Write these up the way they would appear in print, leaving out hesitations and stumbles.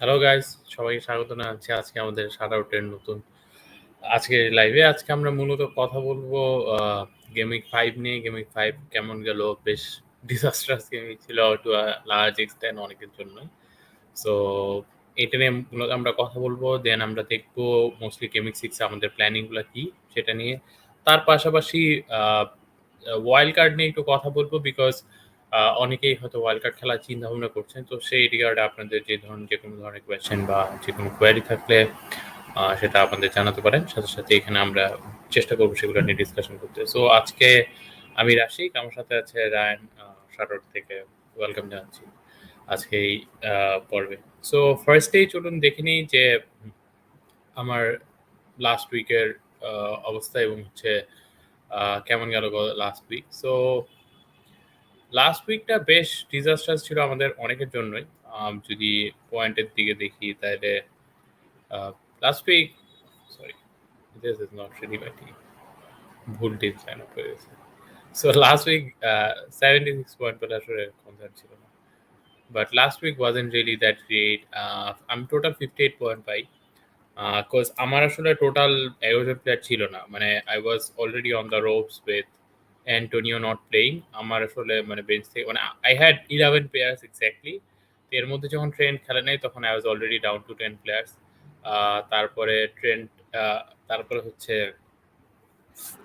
Hello guys, সবাইকে স্বাগত জানাচ্ছি আজকে আমাদের শাট আউটের নতুন আজকের লাইভে। আজকে আমরা মূলত কথা বলবো গেম উইক 5 নিয়ে। গেম উইক 5 কেমন গেল? বেশ ডিজাস্ট্রাস গেম ছিল টু আ লার্জ এক্সটেন্ট অনেকের জন্যই। সো এটা নিয়ে মূলত আমরা কথা বলবো, দেন আমরা দেখবো মোস্টলি গেম উইক 6 আমাদের প্ল্যানিংগুলো কি সেটা নিয়ে। তার পাশাপাশি ওয়াইল্ড কার্ড নিয়ে একটু কথা বলবো, বিকজ অনেকেই হয়তো ওয়াইল্ড কার্ড খেলার চিন্তা ভাবনা করছেন। তো সেই রিগার্ডে আপনাদের যে কোনো ধরনের কোয়েশ্চেন বা যে কোনো কোয়ারি থাকলে সেটা আপনাদের জানাতে পারেন। সাথে সাথে এখানে আমরা চেষ্টা করবো সেগুলো নিয়ে ডিসকাশন করতে। সো আজকে আমি রাশিক, আমার সাথে আছে রায়ন শাটর থেকে। ওয়েলকাম জানাচ্ছি আজকে এই পর্বে। সো ফার্স্টেই চলুন দেখে নিই যে আমার লাস্ট উইকের অবস্থা এবং হচ্ছে কেমন গেল লাস্ট উইক। সো লাস্ট উইকটা বেশ ডিজাস্টার্স ছিল আমাদের অনেকের জন্যই। যদি পয়েন্টের দিকে দেখি তাহলে last week sorry this is not really my team, ভুল টিম সাইন আপ হয়ে গেছে। সো লাস্ট উইক 76 পয়েন্ট পেলে আসলে কনসার্ন ছিল না, but last week wasn't really that great. আমি টোটাল 58 পয়েন্ট পাই, বিকজ আমার আসলে টোটাল 11 জন প্লেয়ার ছিল না। মানে I was already on the ropes with Antonio not playing. আমার আসলে মানে বেঞ্চ থেকে মানে আই হ্যাড 11 প্লেয়ার্স এক্স্যাক্টলি। এর মধ্যে যখন ট্রেন্ড খেলে নেই তখন I was already down to 10 players. তারপরে ট্রেন্ড তারপরে হচ্ছে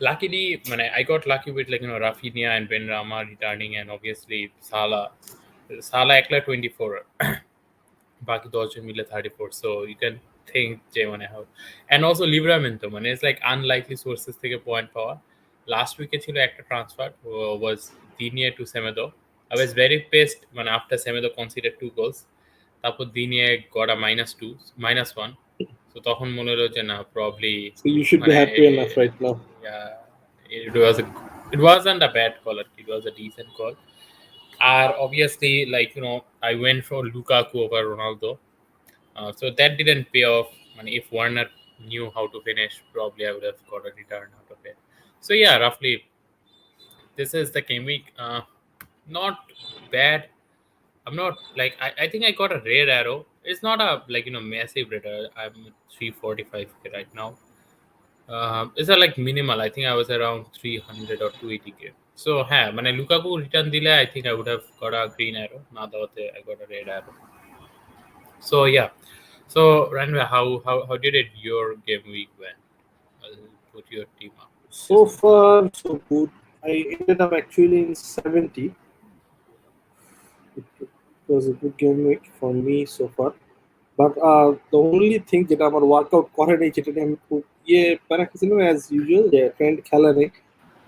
লাকিলি মানে I got lucky with like Raphinha and Ben Rama returning and obviously সালা একলা 24, বাকি 10 জন মিলে 34। সো ইউ ক্যান থিঙ্ক যে মানে হাউ, অ্যান্ড অলসো লিব্রামেন্টো মানে ইটস লাইক আনলাইকলি সোর্সেস থেকে পয়েন্ট পাওয়া। লাস্ট উইকে ছিল একটা transfer was Digne to Semedo. I was very pissed মানে আফটার সেমেদো কনসিডার 2 গোলস, তারপর দিনিয়ে গড়া -2 -1। তো তখন মনে হলো যে না probably So you should be happy enough right now. Yeah, it wasn't a bad call, it was a decent call. And obviously, like I went for Lukaku over Ronaldo, so that didn't pay off. And if Werner knew how to finish, probably I would have got a return out of it. So yeah, roughly this is the game week. Not bad. I'm not like I think I got a rare arrow. It's not a massive rare arrow. I'm 345k right now. It's a like minimal. I think I was around 300 or 280k. So হ্যাঁ মানে Lukaku return দিলে I think I would have got a green arrow. না দেওয়াতে I got a red arrow. So yeah. So Ranveer, how did it your game week went? I'll put your team up. So far, so good. I ended up actually in 70. It was a good game week for me so far. But the only thing যেটা আমার workout করে নেই, যেটা আমি খুব প্যারা খেয়েছিলাম as usual, যে ট্রেন্ড খেলা নেই।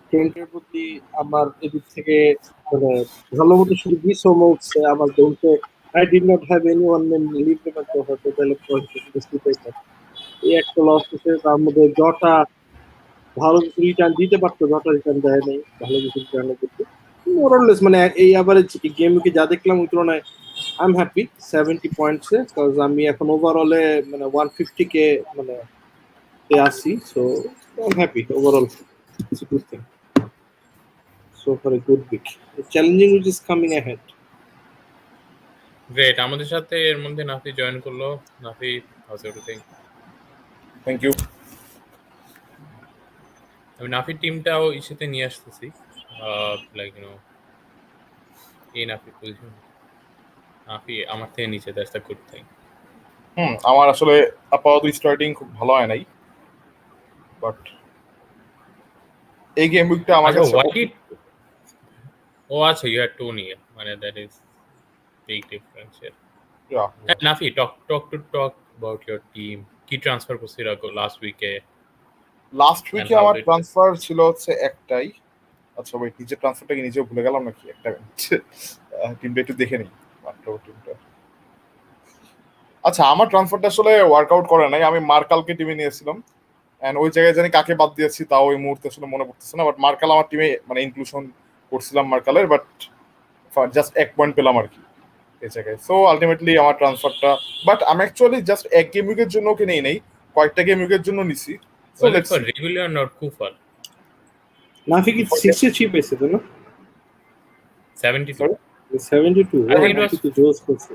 ট্রেন্ডের প্রতি আমার এদিক থেকে মানে ভালো মতো শুধু বিসম উঠছে আমার দৌড়তে। I did not have anyone named Lieberman তো হয়তো তাহলে বেশি পাইতাম। এই একটা লস হচ্ছে। তার মধ্যে জটা ভালো কিছু রিটার্ন দিতে পারতো, জটা রিটার্ন দেয় নাই ভালো কিছু রিটার্ন করতে। মোরলেস মানে এই অ্যাভারেজ গেম উইকে যা দেখলাম ওই তুলনায় আই এম হ্যাপি 70 পয়েন্টসে, কজ আমি এখন ওভারঅলে মানে 150k মানে আসি। So I am happy overall, it's a good thing. So for a good week, the challenging which is coming ahead. Great. আমাদের সাথে এর মধ্যে নাফি জয়েন করলো। Nafi, how's everything? Thank you. আমি নাফির টিমটাও ইস্যুতে নিয়ে আসতেছি, লাইক এই নাফির পজিশন নাফি আমার থেকে নিচে, দ্যাটস দ্য গুড থিং। আমার আসলে আপাতত স্টার্টিং খুব ভালো হয় নাই, বাট এই গেম উইকটা আমার কাছে আচ্ছা ইউ হ্যাড টোনি, মানে that is big difference here. Yeah. Nafi, talk about your team. কি ট্রান্সফার করছিস লাস্ট উইকে? লাস্ট উইকে আমার ট্রান্সফার ছিল হচ্ছে একটাই। আচ্ছা ওই নিজের ট্রান্সফারটা কি নিজেও ভুলে গেলাম নাকি? একটা টিমটা একটু দেখে নিই মাত্র টিমটা। আচ্ছা আমার ট্রান্সফারটা আসলে ওয়ার্কআউট করে নাই। আমি মার্কালকে টিমে নিয়েছিলাম, এন্ড ওই জায়গায় জানি কাকে বাদ দিয়েছি তাও ওই মুহূর্তে আসলে মনে পড়তেছে না। বাট মার্কাল আমার টিমে মানে ইনক্লুশন করছিলাম মার্কালের, বাট জাস্ট 1 পয়েন্ট পেলাম আর কি এই জায়গায়। সো আলটিমেটলি আমার ট্রান্সফারটা, বাট আমি অ্যাকচুয়ালি জাস্ট এক গেম উইকের জন্য ওকে নেই, কয়েকটা গেম উইকের জন্য নিছি। So let's see regular not কুফার। নাফি কি 63 পেয়েছে তো না? 72 72 I think it was জোস করছে।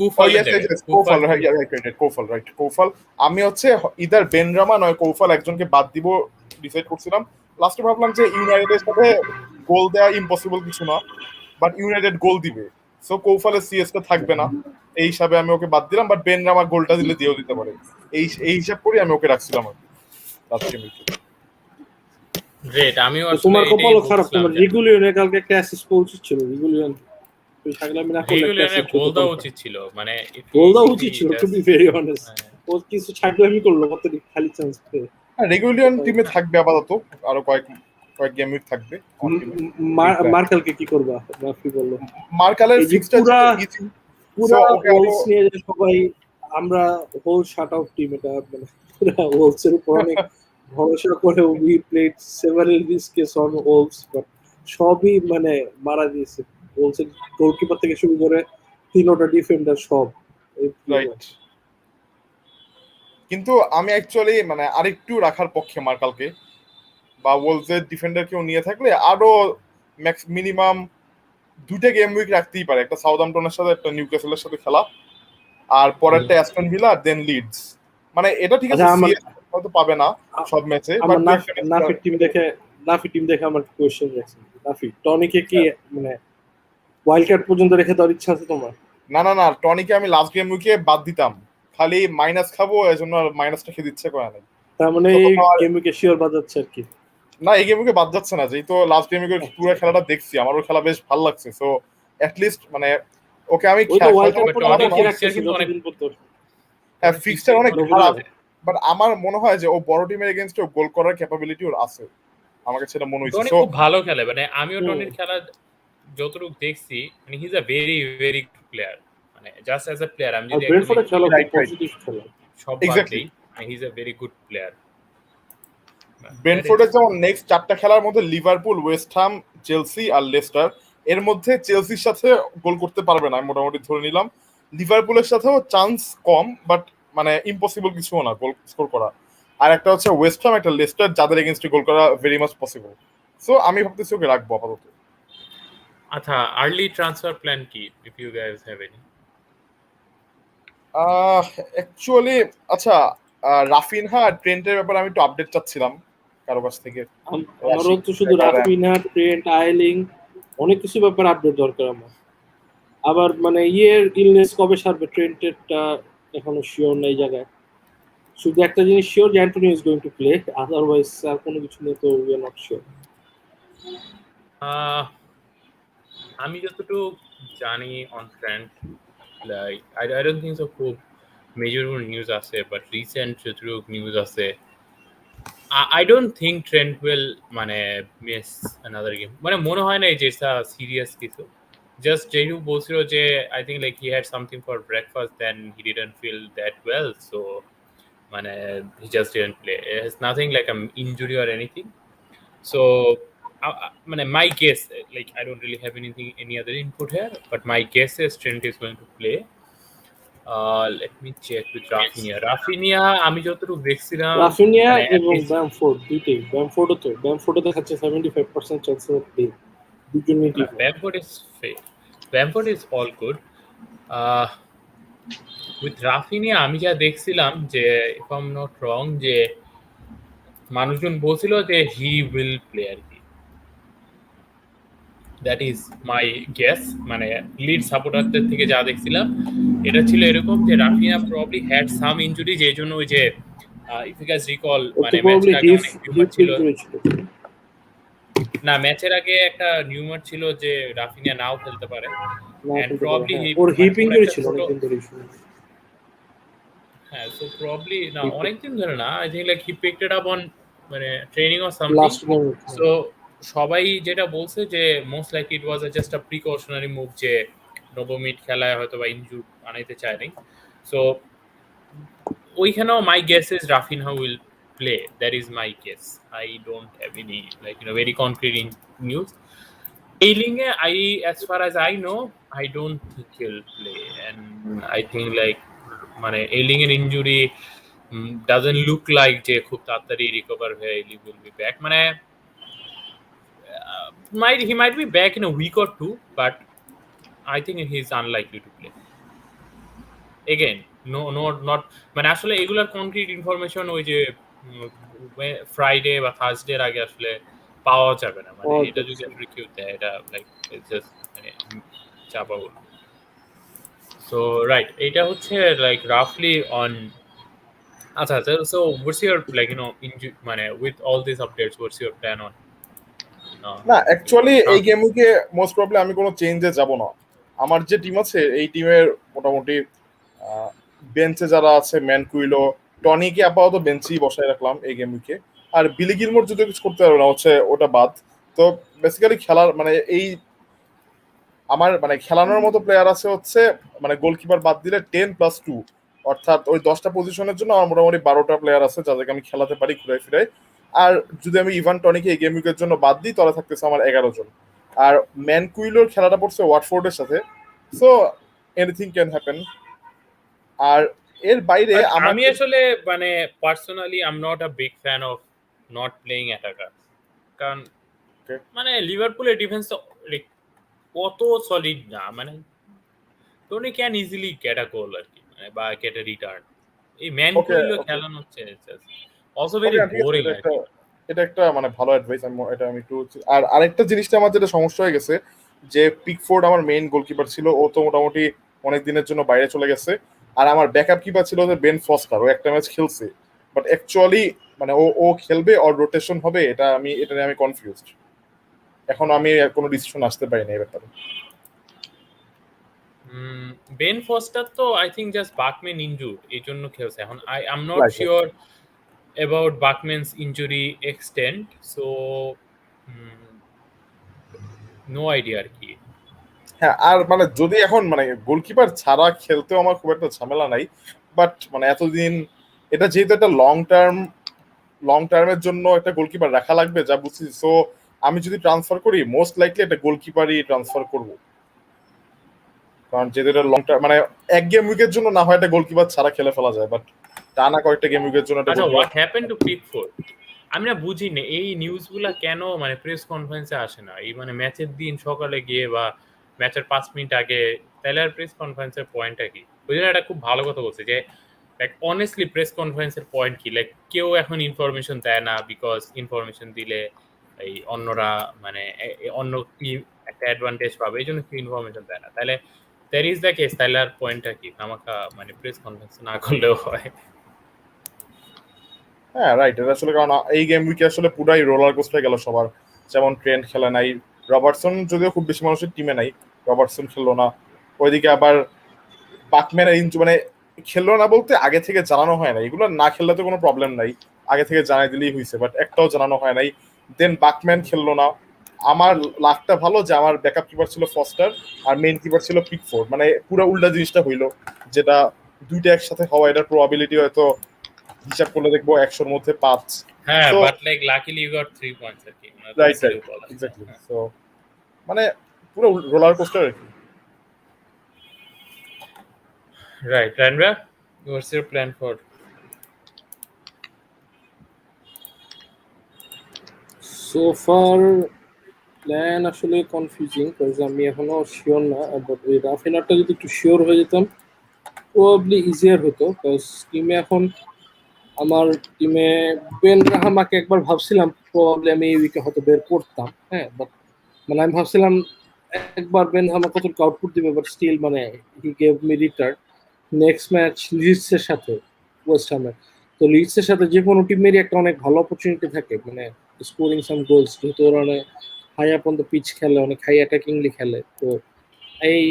Oh yes, yes, yes. কৌফল, right, yeah, right, right, কৌফল, right. কৌফল আমি হচ্ছে ইদার বেনরামা নয় কৌফল একজনকে বাদ দিব ডিসাইড করছিলাম। লাস্টে ভাবলাম যে ইউনাইটেডের সাথে গোল দেওয়া ইম্পসিবল কিছু না, বাট ইউনাইটেড গোল দিবে, সো কৌফলের সিএসকে থাকবে না, এই হিসাবে আমি ওকে বাদ দিলাম। বাট বেনরামা গোলটা দিলে দিয়েও দিতে পারে, এই হিসাব করে আমি ওকে রাখছিলাম লাস্টে মিনিটে। গ্রেট। আমিও তো আসলে তোমার এটাই কপালও খারাপ, বলছিলাম তোমার যে রিগুলিয়নের কালকে একটা অ্যাসিস্ট পাওয়া উচিত ছিল। রিগুলিয়ন তুই থাকলে না করলে একটা রেগুলারে অ্যাসিস্ট গোল হতো দেওয়া তোমার। উচিত ছিল, মানে গোল দেওয়া উচিত ছিল, টু বি ভেরি অনেস্ট। ও কিছু ছাগলামি করলো, কত খালি চান্স পেয়ে। হ্যাঁ, রেগুলিয়ন টিমে থাকবে আপাতত, আরো কয়েক গেম উইক থাকবে আমার টিমে। মার্কেলকে কি করবা? রাফি বললো মার্কালের এই যে ফিক্সচার পুরা ইজি, পুরা So, ওকে ওলস আরো- নিয়ে যে সবাই আমরা হোল শাট আউট টিম, এটা মানে পুরা ওলস এর উপর অনেক ভরসা করে we played several risks on Wolves, but সবই মানে মারা দিয়েছে। ওলস এর গোলকিপার থেকে শুরু করে তিনটা ডিফেন্ডার সব রাইট। কিন্তু আমি অ্যাকচুয়ালি মানে আরেকটু রাখার পক্ষে মার্কালকে, বা ওলসের ডিফেন্ডার কেও নিয়ে থাকলে আরো মিনিমাম 2টা গেম উইক রাখতেই পারে, একটা সাউদাম্পটনের সাথে একটা নিউক্যাসলের সাথে খেলা, আর পরেরটা অ্যাস্টন ভিলা দেন লিডস। মানে এটা ঠিক আছে, আচ্ছা, আমার- সিএস হয়তো পাবে না সব ম্যাচে, আমার বাট নাফির টিম দেখে আমার কোয়েশ্চেন রাখছে। নাফি টনিকে কি মানে ওয়াইল্ড কার্ড পর্যন্ত রেখে দেওয়ার ইচ্ছা আছে তোমার? না, টনিকে আমি লাস্ট গেম উইকে বাদ দিতাম, খালি মাইনাস খাবো এজন্য মাইনাসটা খেতে ইচ্ছে করে না। তার মানে তো এই তোমার- গেমকে শিওর বাজাচ্ছে আর কি। না, এই গেম উইকে বাদ যাচ্ছে না, যেই তো লাস্ট গেম উইকের পুরো খেলাটা দেখছি, আমারও খেলা বেশ ভালো লাগছে, সো অ্যাটলিস্ট মানে ওকে আমি ওই তো ওয়াইল্ড কার্ড but পর্যন্ত অনেক কি fixture রাখতেছে কিন্তু অনেক- যতদিন পর্যন্ত। হ্যাঁ, ফিক্সচার অনেক ভালো খারাপ, বলে। বাট আমার মনে হয় যে ও বড় টিমের এগেইনস্টে গোল করার ক্যাপাবিলিটি ওর আছে, আমার কাছে সেটা মনে হয়েছে। টনি সো খুব ভালো খেলে, মানে আমিও হুম। টনির খেলা যতটুকু দেখছি, মানে he is a very very good player, মানে জাস্ট অ্যাজ আ প্লেয়ার আমি আর যদি ব্রেন্টফোর্ডের খেলা Right, right. পজিটিভ খেলা। সব বাদ Exactly. দিই, he is a very good player. ব্রেন্টফোর্ডের যেমন নেক্সট 4টা খেলার মধ্যে লিভারপুল, ওয়েস্ট হ্যাম, চেলসি আর লেস্টার, এর মধ্যে চেলসির সাথে গোল করতে পারবে না আমি মোটামুটি ধরে নিলাম। লিভারপুলের সাথেও চান্স কম, বাট মানে ইম্পসিবল কিছুও না গোল স্কোর করা। আর একটা হচ্ছে ওয়েস্ট হ্যাম, একটা লেস্টার, যাদের এগেইনস্টে গোল করা ভেরি মাচ পসিবল। সো আমি ভাবতেছি ওকে রাখবো আপাতত। আচ্ছা, আর্লি ট্রান্সফার প্ল্যান কি, if you guys have any? Actually আচ্ছা, রাফিনহা আর ট্রেন্টের ব্যাপারে আমি একটু আপডেট চাচ্ছিলাম কারো কাছ থেকে। আমারও তো শুধু রাফিনা, ট্রেন্ট, আইলিং অনেক কিছু ব্যাপারে আপডেট দরকার আমার। আবার মানে ইলনেস কবে সারবে ট্রেন্টেরটা এখনো শিওর নাই জায়গায়। শুধু একটা জিনিস শিওর যে Antony is going to play, otherwise আর কোনো কিছু নিয়ে তো উই আর নট শিওর। আমি যতটুকু জানি on Trent, like I don't think so খুব মেজর কোনো নিউজ আছে, বাট রিসেন্ট যতটুকু নিউজ আছে, I don't think Trent will মানে miss another game, মানে মনে হয় না যে এটা সিরিয়াস কিছু। জাস্ট যেহেতু বলছিল যে I think like he had something for breakfast, then he didn't feel that well, so মানে he just didn't play. It's nothing like an injury or anything. So মানে my guess, like I don't really have any other input here, but my guess is Trent is going to play. Let me check with Rafinha আমি যতটুকু দেখছিলাম, Raphinha মানে at এবং least- ব্যামফোর্ড দুইটাই। ব্যামফোর্ডও দেখাচ্ছে 75% chance of play. দুজনেই ঠিক। Bamford is all good. With Rafinha আমি যা দেখছিলাম যে if I'm not wrong যে মানুষজন বলছিল যে he will play আর কি। That is my guess, মানে লিড সাপোর্টারদের থেকে যা দেখছিলাম এটা ছিল এরকম যে Raphinha probably had some injury, যে জন্য ওই যে if you guys recall মানে ম্যাচের আগে অনেক রিউমার ছিল না, ম্যাচের আগে একটা নিউমার ছিল যে রাফিনা নাও খেলতে পারে, and probably ওর হিপ মানে ইনজুরি একটা ছিল ছোট- অনেকদিন ধরে। হ্যাঁ, সো প্রবলি না অনেকদিন ধরে না, I think like he picked it up on মানে training or something. Last game. So সবাই যেটা বলছে যে most like it was just a precautionary move, যে নবমিট খেলায় হয়তো বা ইনজুর আনাইতে চায়নি। সো ওইখানেও my guess is Raphinha will play, that is my guess. I don't have any like very concrete news. Ailing, as far as I know, I don't think he'll play, and I think like মানে Ailing এর injury doesn't look like যে খুব তাড়াতাড়ি recover হয়ে Ailing will be back, মানে he might be back in a week or two, but I think he's unlikely to play. Again not মানে আসলে এগুলার কনক্রিট ইনফরমেশন ওই যে ফ্রাইডে বা থার্সডের আগে আসলে পাওয়া যাবে না, মানে এটা যদি আসলে কেউ দেয় এটা লাইক জাস্ট মানে চাপা বলবো। সো রাইট, এটা হচ্ছে লাইক রাফলি অন। আচ্ছা আচ্ছা, সো হোয়াটস ইউর লাইক মানে with all this updates what's your plan on না অ্যাকচুয়ালি এই গেম উইকে মোস্ট প্রবলি আমি কোনো চেঞ্জে যাব না। আমার যে টিম আছে এই টিমের মোটামুটি বেঞ্চে যারা আছে ম্যানকুইলো, টনিকে আপাতত বেঞ্চেই বসায় রাখলাম এই গেম উইকে। আর বিলি গিলমোর যদি কিছু করতে পারবে না হচ্ছে ওটা বাদ। তো বেসিক্যালি খেলার মানে এই আমার মানে খেলানোর মতো প্লেয়ার আছে হচ্ছে মানে গোলকিপার বাদ দিলে 10+2, অর্থাৎ ওই 10টা পজিশনের জন্য আমার মোটামুটি 12টা প্লেয়ার আছে যাদেরকে আমি খেলাতে পারি ঘুরে ফিরে। আর যদি আমি ইভান টনিকে এই গেম উইকের জন্য বাদ দিই তাহলে থাকতেছে আমার 11 জন। আর ম্যানকুইলোর খেলাটা পড়ছে ওয়াটফোর্ডের সাথে, সো এনিথিং ক্যান হ্যাপেন। আর এর বাইরে আমি আসলে মানে personally I am not a big fan of not playing attacker, কারণ মানে লিভারপুলের ডিফেন্স তো কত সলিড না, মানে Toney can easily get a goal আর কি, মানে বা গেট আ রিটার্ন। এই ম্যানকুইলো খেলানো হচ্ছে অলসো ভেরি বোরিং আর কি। এটা একটা মানে ভালো অ্যাডভাইস, আমি এটা আমি একটু। আর আরেকটা জিনিসটা আমার যেটা সমস্যা হয়ে গেছে যে পিকফোর্ড আমার মেইন গোলকিপার ছিল, ও তো মোটামুটি অনেক দিনের জন্য বাইরে চলে গেছে। আর আমার ব্যাকআপ কিপার ছিল যে বেন ফস্টার, ও একটা ম্যাচ খেলছে, বাট অ্যাকচুয়ালি মানে ও খেলবে আর রোটেশন হবে এটা নিয়ে আমি কনফিউজড। এখন আমি কোনো ডিসিশন আসতে পারিনি এই ব্যাপারে। বেন ফস্টার তো I think just Bachmann injured এই জন্য খেলছে। এখন I am not sure about Bachmann's injury extent, so no idea আর কি। হ্যাঁ, আর মানে যদি এখন মানে গোলকিপার ছাড়া খেলতেও আমার খুব একটা ঝামেলা নাই, বাট মানে এতদিন এটা যেহেতু একটা লং টার্মের জন্য একটা গোলকিপার রাখা লাগবে যা বুঝছি, সো আমি যদি ট্রান্সফার করি মোস্ট লাইকলি একটা গোলকিপারই ট্রান্সফার করব, কারণ যেহেতু এটা লং টার্ম মানে এক গেম উইকের জন্য না হয় একটা গোলকিপার ছাড়া খেলে ফেলা যায়, বাট টানা কয়েকটা গেম উইকের জন্য একটা আচ্ছা, goalkeeper. What happen to Pickford? আমি না বুঝি না এই নিউজগুলা কেন মানে প্রেস কনফারেন্সে আসে না, এই মানে ম্যাচের দিন সকালে গিয়ে বা ম্যাচের 5 মিনিট আগে, তাহলে আর প্রেস কনফারেন্সের পয়েন্টটা কি? ওই জন্য একটা খুব ভালো কথা বলছে যে লাইক অনেস্টলি প্রেস কনফারেন্সের পয়েন্ট কি, লাইক কেউ এখন ইনফরমেশন দেয় না বিকজ ইনফরমেশন দিলে এই অন্যরা মানে অন্য টিম একটা অ্যাডভান্টেজ পাবে, এই জন্য কেউ ইনফরমেশন দেয় না। তাহলে দ্যার ইজ দ্য কেস, তাহলে আর পয়েন্টটা কি? আমাকে মানে প্রেস কনফারেন্স না করলেও হয়। হ্যাঁ রাইট, এটা আসলে কারণ এই গেম উইকে আসলে পুরাই রোলার কোস্টার গেল সবার। যেমন ট্রেন্ট খেলে নাই, রবার্টসন যদিও খুব বেশি মানুষের টিমে নাই, রবার্টসন খেললো না। ওইদিকে আবার বাকম্যান মানে খেললো না বলতে আগে থেকে জানানো হয় না, এগুলো না খেললে তো কোনো প্রবলেম নাই, আগে থেকে জানাই দিলেই হয়েছে, বাট একটাও জানানো হয় নাই। দেন বাকম্যান খেললো না। আমার লাকটা ভালো যে আমার ব্যাকআপ কিপার ছিল ফস্টার আর মেইন কিপার ছিল পিকফোর্ড, মানে পুরো উল্টা জিনিসটা হইলো, যেটা দুইটা একসাথে হওয়া এটার প্রবাবিলিটি হয়তো হিসাব করলে দেখবো 100-র মধ্যে 5। হ্যাঁ, So, but like luckily you got 3 points আর কি, মানে রাইট লসেরও রাইট বলা যায়। এক্স্যাক্টলি। সো মানে পুরো রোলার কোস্টার আর কি। রাইট, রানরা, what's your plan for? So far plan আসলে কনফিউজিং, কারণ আমি এখনো শিওর না। বাট ওই রাফিনারটা যদি একটু শিওর হয়ে যেতাম প্রবাবলি ইজিয়ার হতো, বিকজ টিমে এখন আমার টিমে বেন রাহামাকে একবার ভাবছিলাম প্রবাবলি আমি এই উইকে হয়তো বের করতাম, হ্যাঁ, বাট মানে আমি ভাবছিলাম একবার বেন রাহামা কতটুকু আউটপুট দিবে, বাট স্টিল মানে he gave me return next match লিডসের সাথে, ওয়েস্ট হ্যামের। তো লিডসের সাথে যে কোনো টিমেরই একটা অনেক ভালো অপরচুনিটি থাকে মানে স্কোরিং সাম গোলস, যেহেতু ওরা অনেক high up on the pitch খেলে, অনেক হাই অ্যাটাকিংলি খেলে। তো এই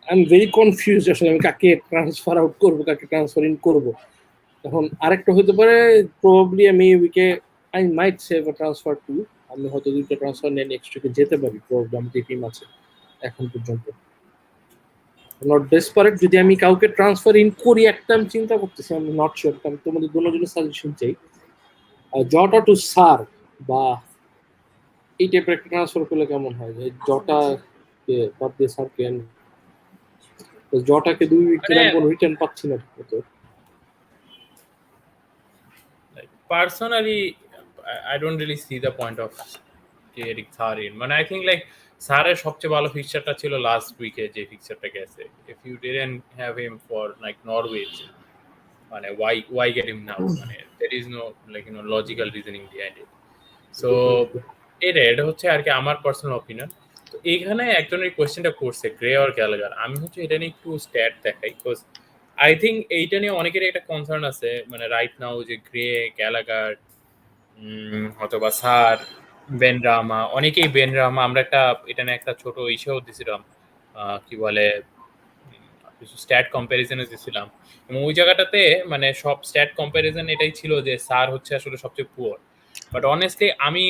আই এম ভেরি কনফিউজ আসলে আমি কাকে ট্রান্সফার আউট করবো, কাকে ট্রান্সফার ইন করবো। এখন আরেকটা হতে পারে প্রবাবলি আমি উইকে I might save a transfer to, আমি হয়তো দুইটা ট্রান্সফার নিয়ে নেক্সট উইকে যেতে পারি প্রবাবলি, আমার যে টিম আছে এখন পর্যন্ত নট ডেসপারেট। যদি আমি কাউকে ট্রান্সফার ইন করি একটা আমি চিন্তা করতেছি, আমি নট শিওর, আমি তোমাদের দুজনের সাজেশন চাই। জটা টু সার বা এই টাইপের একটা ট্রান্সফার করলে কেমন হয়, যে জটা বাদ দিয়ে সারকে জটাকে 2 উইক ধরে আমি কোনো রিটার্ন পাচ্ছি না ঠিক মতো। Personally, I don't really see the point of getting Thar in. But I think like সারের সবচেয়ে ভালো ফিক্সচারটা ছিল লাস্ট উইকে যে ফিক্সচারটা গেছে। If you didn't have him for like Norwich, মানে why get him now? মানে there is no like logical reasoning behind it. So এটা হচ্ছে আর কি আমার পার্সোনাল অপিনিয়ন। তো এইখানে একজনের কোয়েশ্চেনটা করছে গ্রে অর গ্যালাগার। আমি হচ্ছে এটা নিয়ে একটু স্ট্যাট দেখাই, বিকজ আই থিঙ্ক এইটা নিয়ে অনেকেরই একটা কনসার্ন আছে, মানে রাইট নাও যে গ্রে, গ্যালাগার অথবা সার, বেন রামা, অনেকেই বেন রামা, আমরা একটা এটা নিয়ে একটা ছোট ইসেও দিছিলাম, কি বলে কিছু স্ট্যাট কম্প্যারিজনে দিছিলাম, এবং ওই জায়গাটাতে মানে সব স্ট্যাট কম্প্যারিজন এটাই ছিল যে সার হচ্ছে আসলে সবচেয়ে পুয়ার। বাট অনেস্টলি আমি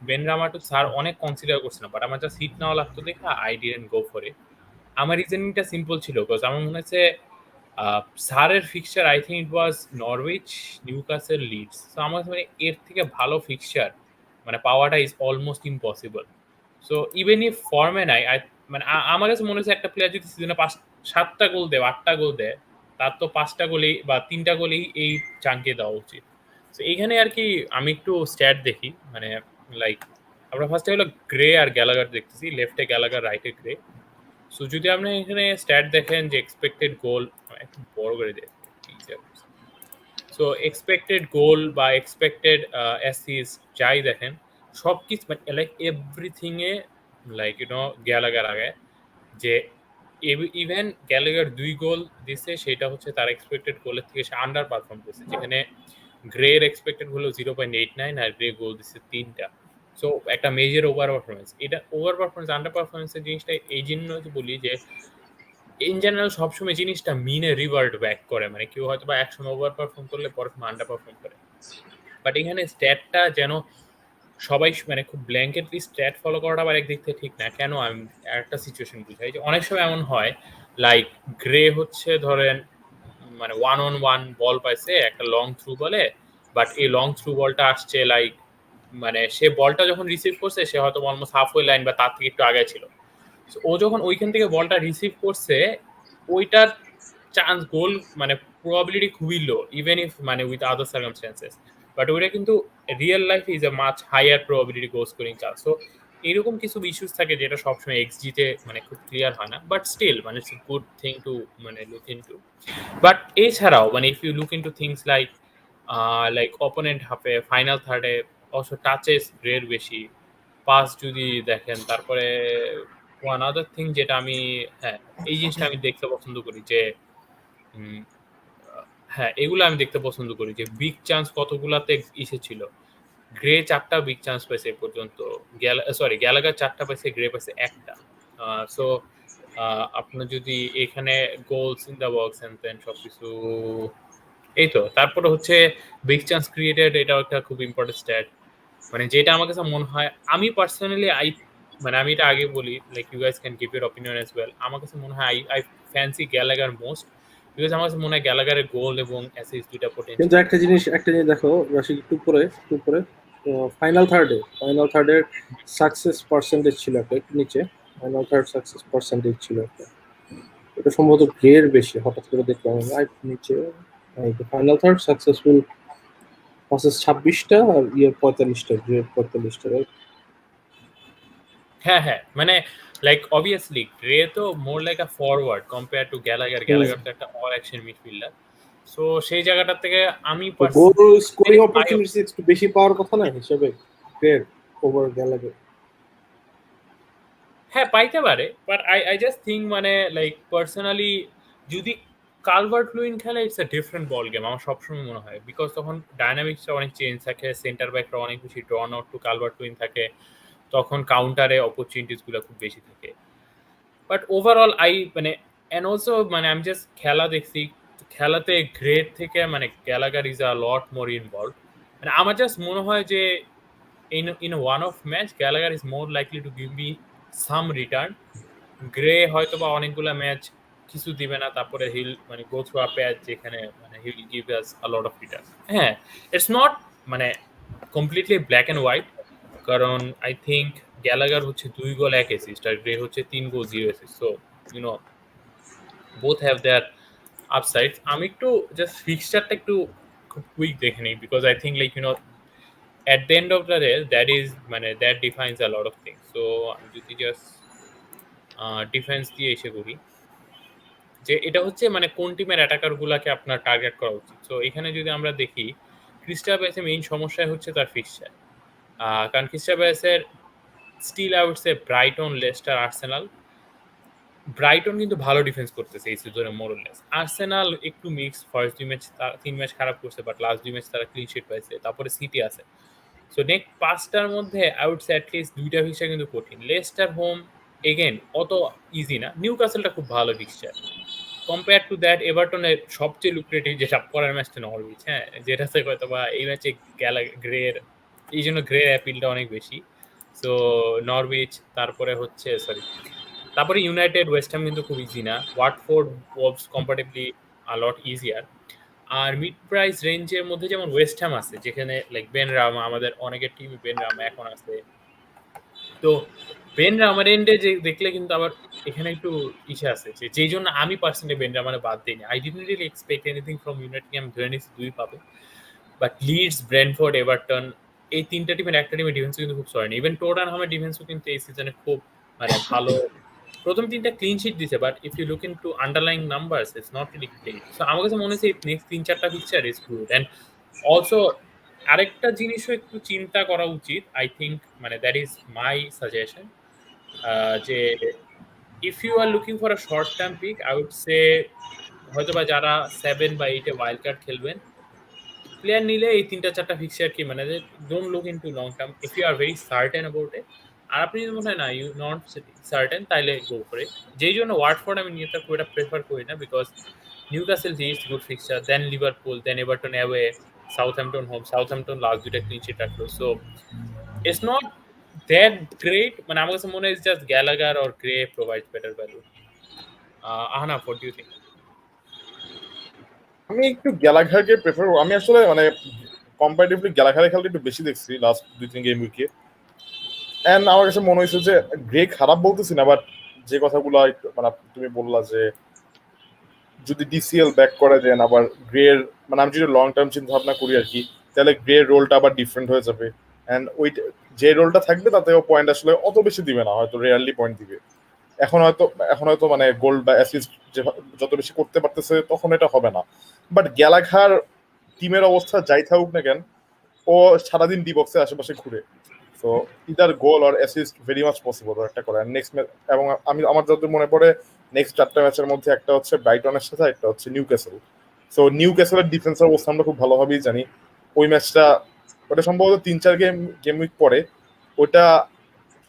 বেন রামা টু সার অনেক কনসিডার করছিলাম, বাট আমার যা সিট নেওয়া লাগতো দেখা I didn't go for it. আমার রিজনিংটা সিম্পল ছিল, বিকজ আমার মনে হচ্ছে সারের fixture I think it was Norwich, Newcastle, Leeds. So আমার মানে এর থেকে ভালো ফিক্সচার মানে পাওয়াটা is almost impossible. So even if ফর্মে নাই, মানে আমার কাছে মনে হচ্ছে একটা প্লেয়ার যদি সিজনে 7টা গোল দেয়, 8টা গোল দেয়, তার তো 5টা গোলেই বা 3টা গোলেই এই চাঙ্কে দেওয়া উচিত। তো এইখানে আর কি আমি একটু স্ট্যাট দেখি, মানে লাইক আমরা ফার্স্টে হলো গ্রে আর গ্যালাগার দেখতেছি, লেফটে গ্যালাগার, রাইটে গ্রে। সো যদি আপনি এখানে স্ট্যাট দেখেন যে এক্সপেক্টেড গোল, একটু বড় করে দেয়, সো এক্সপেক্টেড গোল বা এক্সপেক্টেড অ্যাসিস্ট যাই দেখেন সব কিছু মানে লাইক এভরিথিং এ লাইক গ্যালাগার আগে, যে ইভেন গ্যালাগার 2 গোল দিচ্ছে সেটা হচ্ছে তার এক্সপেক্টেড গোলের থেকে সে আন্ডার পারফর্ম করছে, যেখানে গ্রের এক্সপেক্টেড হলো 0.89 আর গ্রে গোল দিচ্ছে 3টা। সো একটা মেজর ওভার পারফরমেন্স। এটা ওভার পারফরমেন্স আন্ডার পারফরমেন্সের জিনিসটা এই জন্য বলি যে ইন জেনারেল সবসময় জিনিসটা মিনে রিভার্ট ব্যাক করে, মানে কেউ হয়তো বা একসময় ওভার পারফর্ম করলে পরে আন্ডার পারফর্ম করে। বাট এখানে স্ট্যাটটা যেন সবাই মানে খুব ব্ল্যাঙ্কেটলি স্ট্যাট ফলো করাটা আবার একদিক থেকে ঠিক না। কেন আমি একটা সিচুয়েশন বুঝাই, যে অনেক সময় এমন হয় লাইক গ্রে হচ্ছে ধরেন মানে 1-on-1 বল পাইছে একটা লং থ্রু বলে, বাট এই লং থ্রু বলটা আসছে লাইক মানে সে বলটা যখন রিসিভ করছে সে হয়তো অলমোস্ট হাফওয়ে লাইন বা তার থেকে একটু আগে ছিল। ও যখন ওইখান থেকে বলটা রিসিভ করছে ওইটার চান্স গোল মানে প্রবাবিলিটি খুবই লো, ইভেন ইফ মানে উইথ আদার সার্কামস্টেন্সেস, বাট ওইটা কিন্তু real life is a much higher probability goal scoring chance. So এরকম কিছু ইস্যুস থাকে যেটা সবসময় এক্সজিতে মানে খুব ক্লিয়ার হয় না, বাট স্টিল মানে it's a good thing to মানে লুক ইনটু। বাট এছাড়াও মানে if you look into things like opponent হাফে, ফাইনাল থার্ডে অলসো টাচেস গ্রের বেশি, পাস যদি দেখেন, তারপরে ওয়ান আদার থিং যেটা আমি হ্যাঁ এই জিনিসটা আমি দেখতে পছন্দ করি যে হ্যাঁ এগুলো আমি দেখতে পছন্দ করি যে বিগ চান্স কতগুলাতে এসেছিল। গ্রে 4টা বিগ চান্স পাইছে এ পর্যন্ত, গ্যালাগার 4টা পাইছে, গ্রে পাইছে 1টা। সো আপনার যদি এখানে goals in the box and then সবকিছু এই তো, তারপরে হচ্ছে বিগ চান্স ক্রিয়েটেড, এটাও একটা খুব ইম্পর্টেন্ট স্ট্যাট, মানে যেটা আমার কাছে মনে হয় আমি পার্সোনালি মানে আমি এটা আগে বলি like you guys can give your opinion as well. আমার কাছে মনে হয় I fancy Gallagher most, because আমার কাছে মনে হয় গ্যালাগারের গোল এবং অ্যাসিস্ট দুইটা কিন্তু পটেনশিয়াল। একটা জিনিস দেখো রাশিক, একটু পরে ফাইনাল থার্ডের সাকসেস পার্সেন্টেজ ছিল একটা একটু নিচে, ফাইনাল থার্ড সাকসেস পার্সেন্টেজ ছিল একটা, এটা সম্ভবত গ্রের বেশি, হঠাৎ করে দেখলাম আমি নিচে ফাইনাল থার্ড সাকসেসফুল পাসেস 26টা আর 45টা, গ্রেড 45টা, রাইট? হ্যাঁ হ্যাঁ, মানে লাইক অবভিয়াসলি গ্রে তো more like a forward compare to Gallagher. Gallagher তো একটা অল অ্যাকশন মিডফিল্ডার। সো সেই জায়গাটা থেকে আমি গোল স্কোরিং অপরচুনিটি একটু বেশি পাওয়ার কথা না হিসেবে গ্রেড ওভার গ্যালাগার। হ্যাঁ পাইতে পারে, বাট আই জাস্ট থিঙ্ক মানে লাইক পার্সোনালি যদি কালভার্ট লুইন খেলে it's a different ball game আমার সবসময় মনে হয়, বিকজ তখন ডাইনামিক্সটা অনেক চেঞ্জ থাকে, সেন্টার ব্যাকরা অনেক বেশি drawn out to Calvert Lewin থাকে, তখন কাউন্টারে অপরচুনিটিসগুলো খুব বেশি থাকে। বাট ওভারঅল মানে অ্যান্ড অলসো মানে আমি জাস্ট খেলা দেখছি, খেলাতে গ্রেড থেকে মানে Gallagher is a lot more involve. মানে আমার জাস্ট মনে হয় যে in a one-off match, Gallagher is more likely to give me some return. Grey হয়তো বা অনেকগুলা ম্যাচ কিছু দিবে না, তারপরে হিল মানে গো থ্রু আ প্যাচ যেখানে মানে he'll give us a lot of return. হ্যাঁ ইটস নট মানে কমপ্লিটলি ব্ল্যাক অ্যান্ড হোয়াইট, কারণ আই থিঙ্ক গ্যালাগার হচ্ছে 2 গোল 1 অ্যাসিস্ট আর গ্রে হচ্ছে 3 goal 0 assist. So both have their upsides. আমি একটু জাস্ট ফিক্সচারটা একটু খুব কুইক দেখে নিই, because I think like at the end of the day that is মানে that defines a lot of things. So যদি just ডিফেন্স দিয়ে এসে করি, যে এটা হচ্ছে মানে কোন টিমের অ্যাটাকার গুলাকে আপনার টার্গেট করা উচিত। সো এখানে যদি আমরা দেখি ক্রিস্টাল প্যালেসের মেইন সমস্যা হচ্ছে তার ফিক্সচার, কারণ ক্রিস্টাল প্যালেসের স্টিল আউট সে ব্রাইটন, লেস্টার, আর্সেনাল। ব্রাইটন কিন্তু ভালো ডিফেন্স করতেছে এই সিজনে মোরলেস। আর্সেনাল একটু মিক্স, ফার্স্ট 3 ম্যাচ খারাপ করছে, বাট লাস্ট 2 ম্যাচ তারা ক্লিন শিট পাইছে। তারপরে সিটি আছে। সো নেক্সট 5টার মধ্যে আউট সে অ্যাটলিস্ট 2টা ফিক্সচার কিন্তু কঠিন। লেস্টার হোম এগেন অত ইজি না। নিউক্যাসলটা খুব ভালো ফিক্সচার। কম্পেয়ার টু দ্যাট এভারটনের সবচেয়ে লুক্রেটিভ যেটা পরের ম্যাচটা নরউইচ, হ্যাঁ, যেটাতে হয়তো বা এই ম্যাচে গ্রের, এই জন্য গ্রের অ্যাপিলটা অনেক বেশি। সো নরউইচ, তারপরে হচ্ছে তারপরে ইউনাইটেড, ওয়েস্ট হ্যাম কিন্তু খুব ইজি না। ওয়াটফোর্ড, ওলভস কম্পারেটিভলি লট ইজিয়ার। আর মিড প্রাইস রেঞ্জের মধ্যে যেমন ওয়েস্ট হ্যাম আছে, যেখানে লাইক বেন রামা, আমাদের অনেকের টিমে বেন রামা এখন আছে। তো বেন রামার এন্ডে যে দেখলে কিন্তু আবার এখানে একটু ইসে আছে, যে যেই জন্য আমি পার্সোনালি বেন রামারে বাদ দিইনি। I didn't really expect anything from United, আমি ধরে নিচ্ছি 2 পাবে। বাট লিডস, ব্রেন্টফোর্ড, এভারটন, এই 3টা টিমের একটা টিমের ডিফেন্স কিন্তু খুব সরেনি। ইভেন টটনহামের ডিফেন্সও কিন্তু এই সিজনে খুব মানে ভালো। প্রথম 3টা ক্লিন শিট দিছে, but if you look into underlying numbers it's not really great. So আমার কাছে মনে হচ্ছে নেক্সট 3-4টা picture is good. And also আরেকটা জিনিসও একটু চিন্তা করা উচিত, আই থিঙ্ক, মানে দ্যাট ইজ মাই সাজেশন, যে if you are looking for a short term pick, I would say হয়তোবা যারা 7 বা 8-এ ওয়াইল্ড কার্ড খেলবেন, প্লেয়ার নিলে এই 3-4টা ফিক্সচার কি মানে don't look into long term if you are very certain about it. আর আপনি যদি মনে হয় না ইউ নট সার্টেন, তাইলে গো করে। যেই জন্য ওয়াটফোর্ড আমি নিয়ে খুব একটা প্রেফার করি না, because Newcastle is good fixture, then Liverpool, then Everton away, Southampton home. Southampton last 2টা ক্লিন শিট রাখলো। So it's not that great, মানে আমার কাছে মনে হয় just Gallagher or Gray provides better value. Ahnaf, what do you think? আমি একটু গ্যালাঘারকে prefer, আমি আসলে মানে কম্পারেটিভলি গ্যালাঘারে খেলতে একটু বেশি দেখছি লাস্ট 2-3 গেম উইকে। এন্ড আমার কাছে মনে হয়েছে যে গ্রে খারাপ বলতেছি না, বাট যে কথাগুলো মানে তুমি বললা যে যদি ডিসিএল ব্যাক করে দেন আবার গ্রের, মানে আমি যদি লং টার্ম চিন্তা ভাবনা করি আর কি, তাহলে গ্রের রোলটা আবার ডিফারেন্ট হয়ে যাবে। এন্ড ওই যে রোলটা থাকবে তাতেও পয়েন্ট আসলে অত বেশি দিবে না, হয়তো রেয়ারলি পয়েন্ট দিবে। এখন হয়তো মানে গোল্ড বা অ্যাসিস্ট যত বেশি করতে পারতেছে তখন এটা হবে না। বাট গ্যালাঘার টিমের অবস্থা যাই থাকুক না কেন, ও সারাদিন ডি বক্সের আশেপাশে ঘুরে। সো ইদার গোল আর অ্যাসিস্ট ভেরি মাচ পসিবল একটা করে। নেক্সট ম্যাচ, এবং আমার যত মনে পড়ে নেক্সট 4টা ম্যাচের মধ্যে একটা হচ্ছে ব্রাইটনের সাথে, একটা হচ্ছে নিউক্যাসল। সো নিউক্যাসলের ডিফেন্সের অবস্থা আমরা খুব ভালোভাবেই জানি। ওই ম্যাচটা, ওটা সম্ভবত 3-4 গেম উইক পরে, ওটা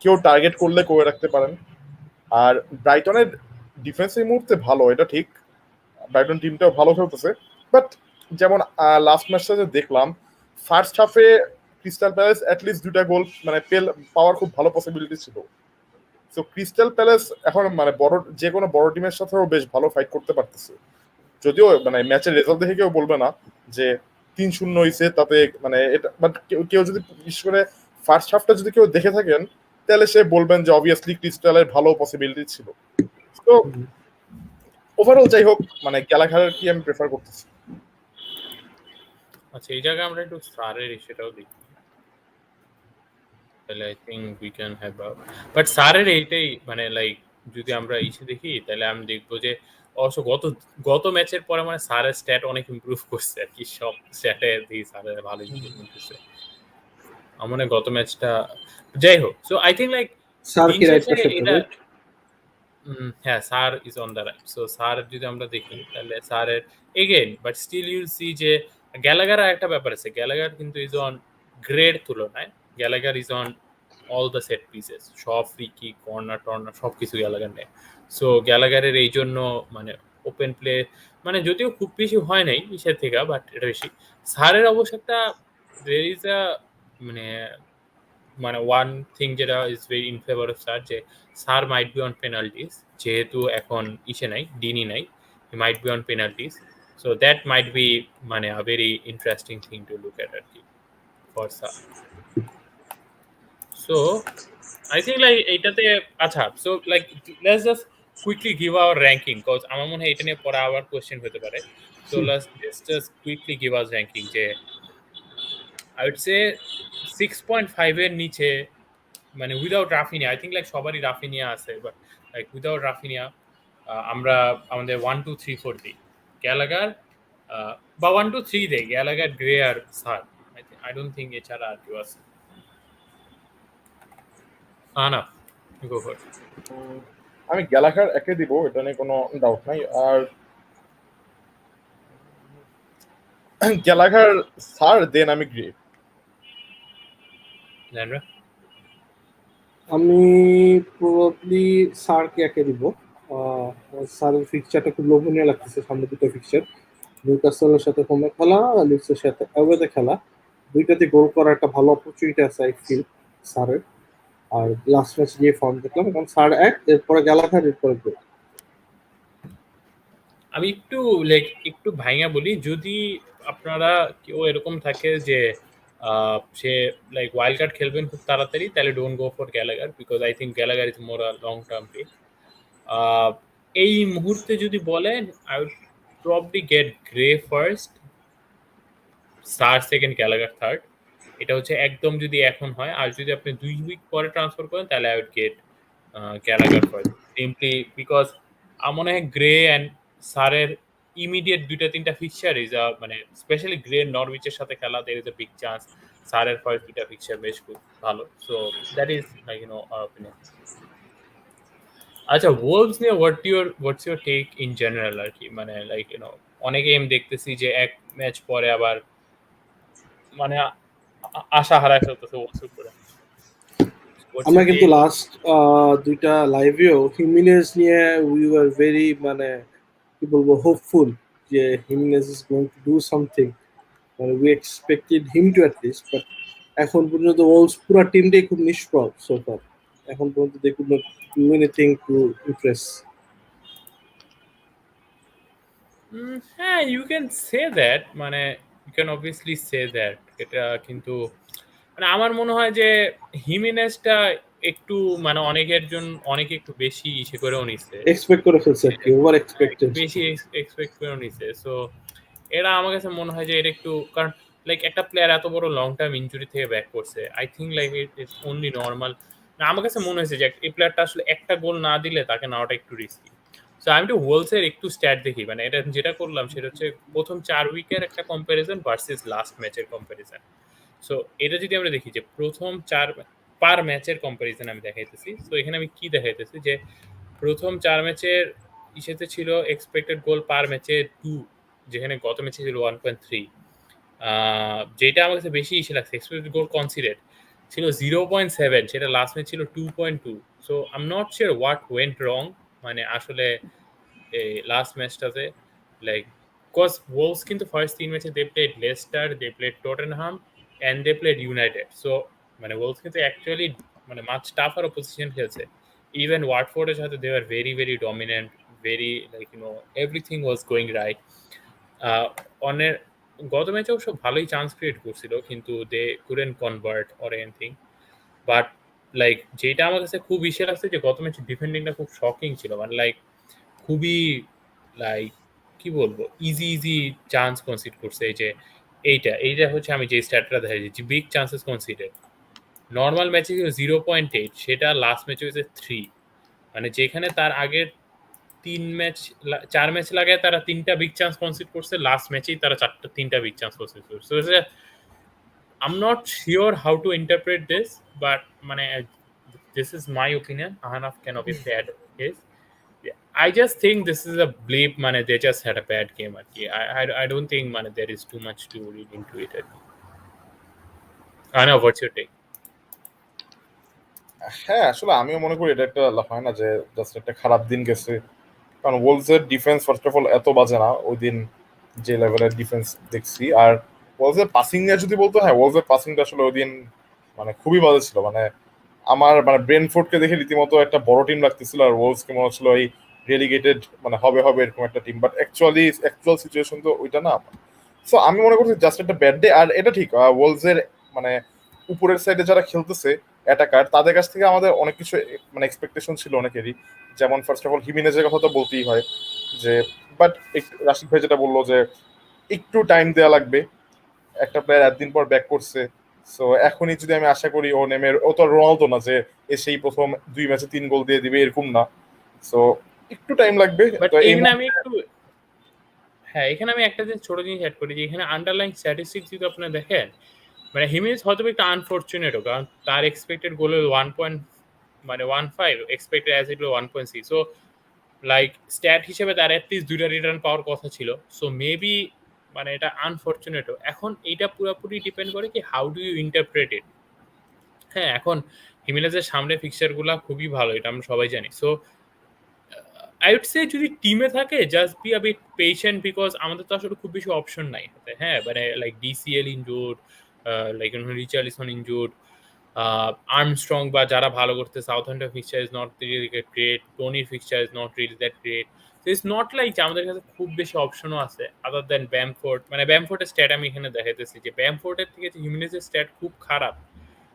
কেউ টার্গেট করলে করে রাখতে পারেন। আর ব্রাইটনের ডিফেন্স এই মুহূর্তে ভালো, এটা ঠিক, ব্রাইটন টিমটাও ভালো খেলতেছে। বাট যেমন লাস্ট ম্যাচটা যে দেখলাম, ফার্স্ট হাফে ক্রিস্টাল প্যালেস অ্যাটলিস্ট 2টা গোল মানে পাওয়ার খুব ভালো পসিবিলিটি ছিল। সো ক্রিস্টাল প্যালেস এখন মানে যে কোনো বড় টিমের সাথেও বেশ ভালো ফাইট করতে পারতেছে। যদিও মানে ম্যাচের রেজাল্ট দেখে কেউ বলবে না যে 3-0 হয়েছে তাতে মানে এটা, বাট কেউ যদি বিশেষ করে ফার্স্ট হাফটা যদি কেউ দেখে থাকেন, তাহলে সে বলবেন যে অবভিয়াসলি ক্রিস্টালের ভালো পসিবিলিটি ছিল। তো ওভারঅল যাই হোক, মানে গ্যালাঘারের কি আমি প্রেফার করতেছি। আচ্ছা, এই জায়গায় আমরা একটু সারের ইস্যুটাও দেখি, তাহলে I think we can have but সারের এইটাই মানে লাইক যদি আমরা ইস্যু দেখি, তাহলে আমি দেখবো যে অবশ্য গত ম্যাচের পরে মানে সারের স্ট্যাট অনেক ইমপ্রুভ করছে আর কি, সব স্ট্যাটে দেখি সারের ভালো ইমপ্রুভমেন্ট হচ্ছে। আমার মনে হয় গত ম্যাচটা, যাই হোক। So I think like Sarr দিন কি রাইট শেষে পাশে, এটা, হ্যাঁ, Sarr is on the right. So Sarr যদি আমরা দেখি, তাহলে সারের again, but still you'll see যে গ্যালাগার একটা ব্যাপার আছে, গ্যালাগার কিন্তু ইজ অন গ্রেড তুলনায়, Gallagher is on all the set pieces, সব ফ্রি কিক, কর্নার টর্নার সবকিছু গ্যালাগার নেয়। সো গ্যালাগারের এই জন্য মানে ওপেন প্লে মানে যদিও খুব বেশি হয় নাই ইসের থেকে, বাট এটা বেশি। সারের অবশ্য একটা দের ইজ আ মানে মানে ওয়ান থিং যেটা is very in favour of Sarr, যে Sarr might be on penalties, যেহেতু এখন ইসে নাই, ডিনি নাই, he might be on penalties. So that might be মানে a very interesting thing to look at আর কি for Sarr. So I think like এইটাতে, আচ্ছা, so like let's just quickly give our ranking, cause আমার মনে হয় এটা নিয়ে পরে আবার কোয়েশ্চেন হতে পারে। So let's just quickly give our ranking, যে আই উড সে 6.5 এর নিচে মানে without Raphinha I think like সবারই রাফিনিয়া আছে, বাট লাইক উইদাউট রাফিনিয়া আমরা আমাদের 1-2-3-4 দিই গ্যালাগার বা 1-2-3 দেই গ্যালাগার, গ্রে আর সার। আই ডোন্ট থিঙ্ক এছাড়া আর কেউ আছে। না গো ফর আমি গ্যালাগার একে দিব, এটা নিয়ে কোনো ডাউট নাই। আর গ্যালাগার স্যার, দেন আমি গ্রে। জানরা আমি প্রবাবলি সারকে একে দিব। সারের ফিক্সচারটা খুব লোভনীয় লাগতেছে, সামনে দুটো ফিক্সচার, নিউক্যাসলের সাথে হোমে খেলা, লিডসের সাথে অ্যাওয়েতে খেলা, দুইটাতে গোল করার একটা ভালো অপরচুনিটি আছে আই ফিল সারের। আর লাস্ট ম্যাচ গিয়ে ফর্ম দেখলাম, এখন সার এক, এরপরে গ্যালাঘাট, এরপরে গোল। আমি একটু ভাইঙা বলি, যদি আপনারা কেউ এরকম থাকে যে সে লাইক ওয়াইল্ড কার্ড খেলবেন খুব তাড়াতাড়ি, তাহলে don't go for Gallagher, because I think Gallagher is more long term pick. এই মুহূর্তে যদি বলেন I would probably get Gray first, Sarr second, Gallagher third. এটা হচ্ছে একদম যদি এখন হয়। আর যদি আপনি 2 উইক পরে ট্রান্সফার করেন তাহলে I would get Gallagher first, simply because আমার মনে হয় গ্রে অ্যান্ড সারের ইমিডিয়েট 2-3টা ফিক্সচার ইজ মানে স্পেশালি গ্রে নরউইচের সাথে খেলা, there is a big chance সারের ফার্স্ট 2টা ফিক্সচার বেশ খুব ভালো। So that is like our opinion. আচ্ছা, ওলভস নিয়ে what's your take in general আর কি, মানে লাইক অনেকে আমি দেখতেছি যে এক ম্যাচ পরে আবার মানে আশা হারায় ফেলতেছে ওলভস উপরে। আমরা কিন্তু লাস্ট দুইটা লাইভেও হিমিনেজ নিয়ে উই ওয়ার ভেরি মানে কি বলবো হোপফুল যে Jimenez is going to do something, মানে we expected him to at least, but এখন পর্যন্ত ওলস পুরো টিমটাই খুব নিষ্প্রভ সো ফার। এখন পর্যন্ত they could not do anything to impress. হ্যাঁ, ইউ ক্যান সে দ্যাট, মানে you can obviously say that. এটা কিন্তু মানে আমার মনে হয় যে হিমিনেজটা একটু মানে অনেকে একটু বেশি ইসে করেও নিচ্ছে, এক্সপেক্ট করে ফেলছে আর কি, ওভার এক্সপেক্টেড। বেশি এক্সপেক্ট করেও নিচ্ছে। সো এটা আমার কাছে মনে হয় যে এটা একটু, কারণ লাইক একটা প্লেয়ার এত বড় লং টার্ম ইনজুরি থেকে ব্যাক করছে, I think like it is only normal. আমার কাছে মনে হয়েছে যে এই প্লেয়ারটা আসলে একটা গোল না দিলে তাকে নেওয়াটা একটু রিস্কি। সো আমি একটু ওলসের একটু স্ট্যাট দেখি, মানে এটা যেটা করলাম সেটা হচ্ছে প্রথম 4 উইকের একটা কম্প্যারিজন ভার্সেস লাস্ট ম্যাচের কম্প্যারিজন। সো এটা যদি আমরা দেখি যে প্রথম 4 পার ম্যাচের কম্প্যারিজন আমি দেখাইতেছি। সো এখানে আমি কি দেখাইতেছি যে প্রথম 4 ম্যাচের ইসেতে ছিল এক্সপেক্টেড গোল পার ম্যাচে 2, যেখানে গত ম্যাচে ছিল 1.3। যেটা আমার কাছে বেশি ইসে লাগছে, এক্সপেক্টেড গোল কনসিডার ছিল 0.7, সেটা লাস্ট ম্যাচ ছিল 2.2। So I am not sure what went wrong, মানে আসলে এই লাস্ট ম্যাচটাতে লাইক বিকজ ওলভস কিন্তু ফার্স্ট 3 ম্যাচে they played Leicester, they played Tottenham and they played United. So মানে ওলভস কিন্তু অ্যাকচুয়ালি মানে মাচ টাফার অপোজিশন খেলছে। ইভেন ওয়াটফোর্ডের সাথে they are very very dominant, very like everything was going right. অনের গত ম্যাচে অবশ্য ভালোই চান্স ক্রিয়েট করছিল, কিন্তু they couldn't convert or anything. But like যেটা আমার কাছে খুব ইসে লাগছে যে গত ম্যাচে ডিফেন্ডিংটা খুব শকিং ছিল, মানে লাইক খুবই লাইক কি বলবো ইজি চান্স কনসিড করছে। এই যে এইটা হচ্ছে আমি যে স্ট্যাটটা দেখাচ্ছি, বিগ চান্সেস কনসিডার নর্মাল ম্যাচে ছিল 0.8, সেটা লাস্ট ম্যাচে হয়েছে 3। মানে যেখানে তার আগের 4 ম্যাচ লাগায় তারা 3টা বিগ চান্স কনসিড করছে, লাস্ট ম্যাচেই তারা 3টা বিগ চান্স কনসিড করছে। I'm not sure how to interpret this, but মানে this is my opinion. Ahanaf can obviously add his. I just think this is a blip, মানে they just had a bad game আর কি। I don't think মানে there is too much to read into it আর কি। I know, what's your take? হ্যাঁ, আসলে আমিও মনে করি এটা একটা হয় না যে জাস্ট একটা খারাপ দিন গেছে, কারণ ওলভসের ডিফেন্স ফার্স্ট অফ অল এত বাজে না ওই দিন যে লেভেলের ডিফেন্স দেখছি। আর ওলভসের পাসিং নিয়ে যদি বলতো, হ্যাঁ ওলভসের পাসিংটা আসলে ওই দিন মানে খুবই বাজে ছিল। মানে আমার মানে ব্রেনফোর্ডকে দেখে রীতিমতো একটা বড় টিম লাগতেছিল, আর ওলভসকে মনে হচ্ছিল এই রেলিগেটেড মানে হবে এরকম একটা টিম, বাট অ্যাকচুয়াল সিচুয়েশন তো ওইটা না। সো আমি মনে করছি জাস্ট একটা ব্যাড ডে। আর এটা ঠিক, ওলভসের মানে উপরের সাইডে যারা খেলতেছে অ্যাটাকার, তাদের কাছ থেকে আমাদের অনেক কিছু মানে এক্সপেকটেশন ছিল অনেকেরই। যেমন ফার্স্ট অফ অল হিমিনেজের কথা তো বলতেই হয় যে, বাট রাশিদ ভাই যেটা বললো যে একটু টাইম দেওয়া লাগবে, একটা প্লেয়ার একদিন পর ব্যাক করছে, সো এখনই যদি আমি আশা করি ও নেমে, ও তো রোনালদো না যে এসেই প্রথম 2 ম্যাচে 3 গোল দিয়ে দিবে, এরকম না। সো একটু টাইম লাগবে। বাট তো এই এখানে আমি একটু এখানে আমি একটা ছোট জিনিস অ্যাড করি যে এখানে আন্ডারলাইন স্ট্যাটিস্টিক্স যদি আপনারা দেখেন, মানে হিমেজ হয়তো একটু আনফরচুনেটও, কারণ তার এক্সপেক্টেড গোল হলো 1.15, এক্সপেক্টেড অ্যাসিড হলো 1.6। সো লাইক স্ট্যাট হিসেবে তার অ্যাটলিস্ট 2টা রিটার্ন পাওয়ার কথা ছিল। সো মেবি মানে এটা আনফরচুনেটও। এখন এইটা পুরোপুরি ডিপেন্ড করে কি হাউ ডু ইউ ইন্টারপ্রেট ইট। হ্যাঁ, এখন হিমেনেজের সামনে ফিক্সচারগুলো খুবই ভালো, এটা আমরা সবাই জানি। সো আই উড সে যদি টিমে থাকে just be a bit patient, because আমাদের তো আসলে খুব বেশি অপশন নাই হাতে। হ্যাঁ, মানে like DCL injured, like Richarlison injured, Armstrong বা যারা ভালো করতে, Southampton fixture is not really great, টনির fixture is not really that great. So it's not like যে আমাদের কাছে খুব বেশি অপশনও আছে আদার দেন ব্যামফোর্ড। মানে ব্যামফোর্ডের স্ট্যাট আমি এখানে দেখাইতেছি যে ব্যামফোর্ডের থেকে যে হিমেনেজের স্ট্যাট খুব খারাপ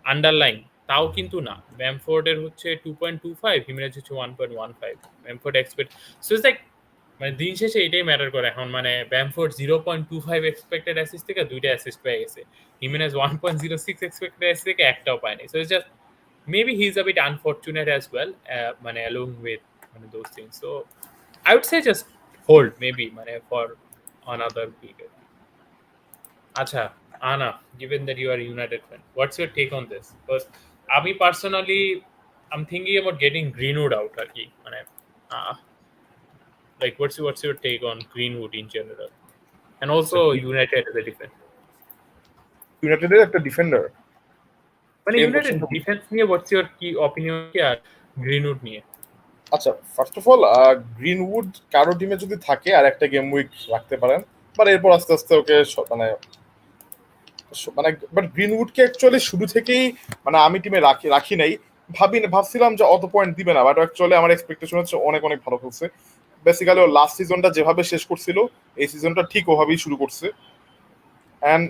আন্ডারলাইন, তাও কিন্তু না। ব্যামফোর্ডের হচ্ছে 2.25, হিমেনেজ হচ্ছে 1.15। ব্যামফোর্ড এক্সপেক্ট, সো ইটস লাইক মানে দিন শেষে এটাই ম্যাটার করে এখন। মানে ব্যামফোর্ড 0.25 এক্সপেক্টেড অ্যাসিস্ট থেকে 2টা অ্যাসিস্ট পেয়ে গেছে, হিমেনেজ 1.06 এক্সপেক্টেড অ্যাসিস্ট থেকে একটাও পায়নি। So it's just maybe he's a bit unfortunate as well, মানে along with মানে those things. So I would say just hold maybe মানে for another period. আচ্ছা Ana, given that you are a United fan, what's your take on this? Because আমি personally I'm thinking about getting Greenwood out আর কি, মানে like what's your take on Greenwood in general and also United as a defense? ইউনাইটেডের একটা defender, মানে এই United কোশ্চেনটা defence নিয়ে what's your কি opinion কি আর গ্রিনউড নিয়ে? আচ্ছা, ফার্স্ট অফ অল গ্রিনউড কারো টিমে যদি থাকে আর একটা গেম উইক রাখতে পারেন, বাট এরপর আস্তে আস্তে ওকে মানে মানে বাট গ্রিনউডকে অ্যাকচুয়ালি শুরু থেকেই মানে আমি টিমে রাখি নাই, ভাবছিলাম যে অত পয়েন্ট দিবে না, বাট অ্যাকচুয়ালি আমার এক্সপেকটেশন হচ্ছে অনেক অনেক ভালো খেলছে। বেসিক্যালি ও লাস্ট সিজনটা যেভাবে শেষ করছিল এই সিজনটা ঠিক ওভাবেই শুরু করছে। অ্যান্ড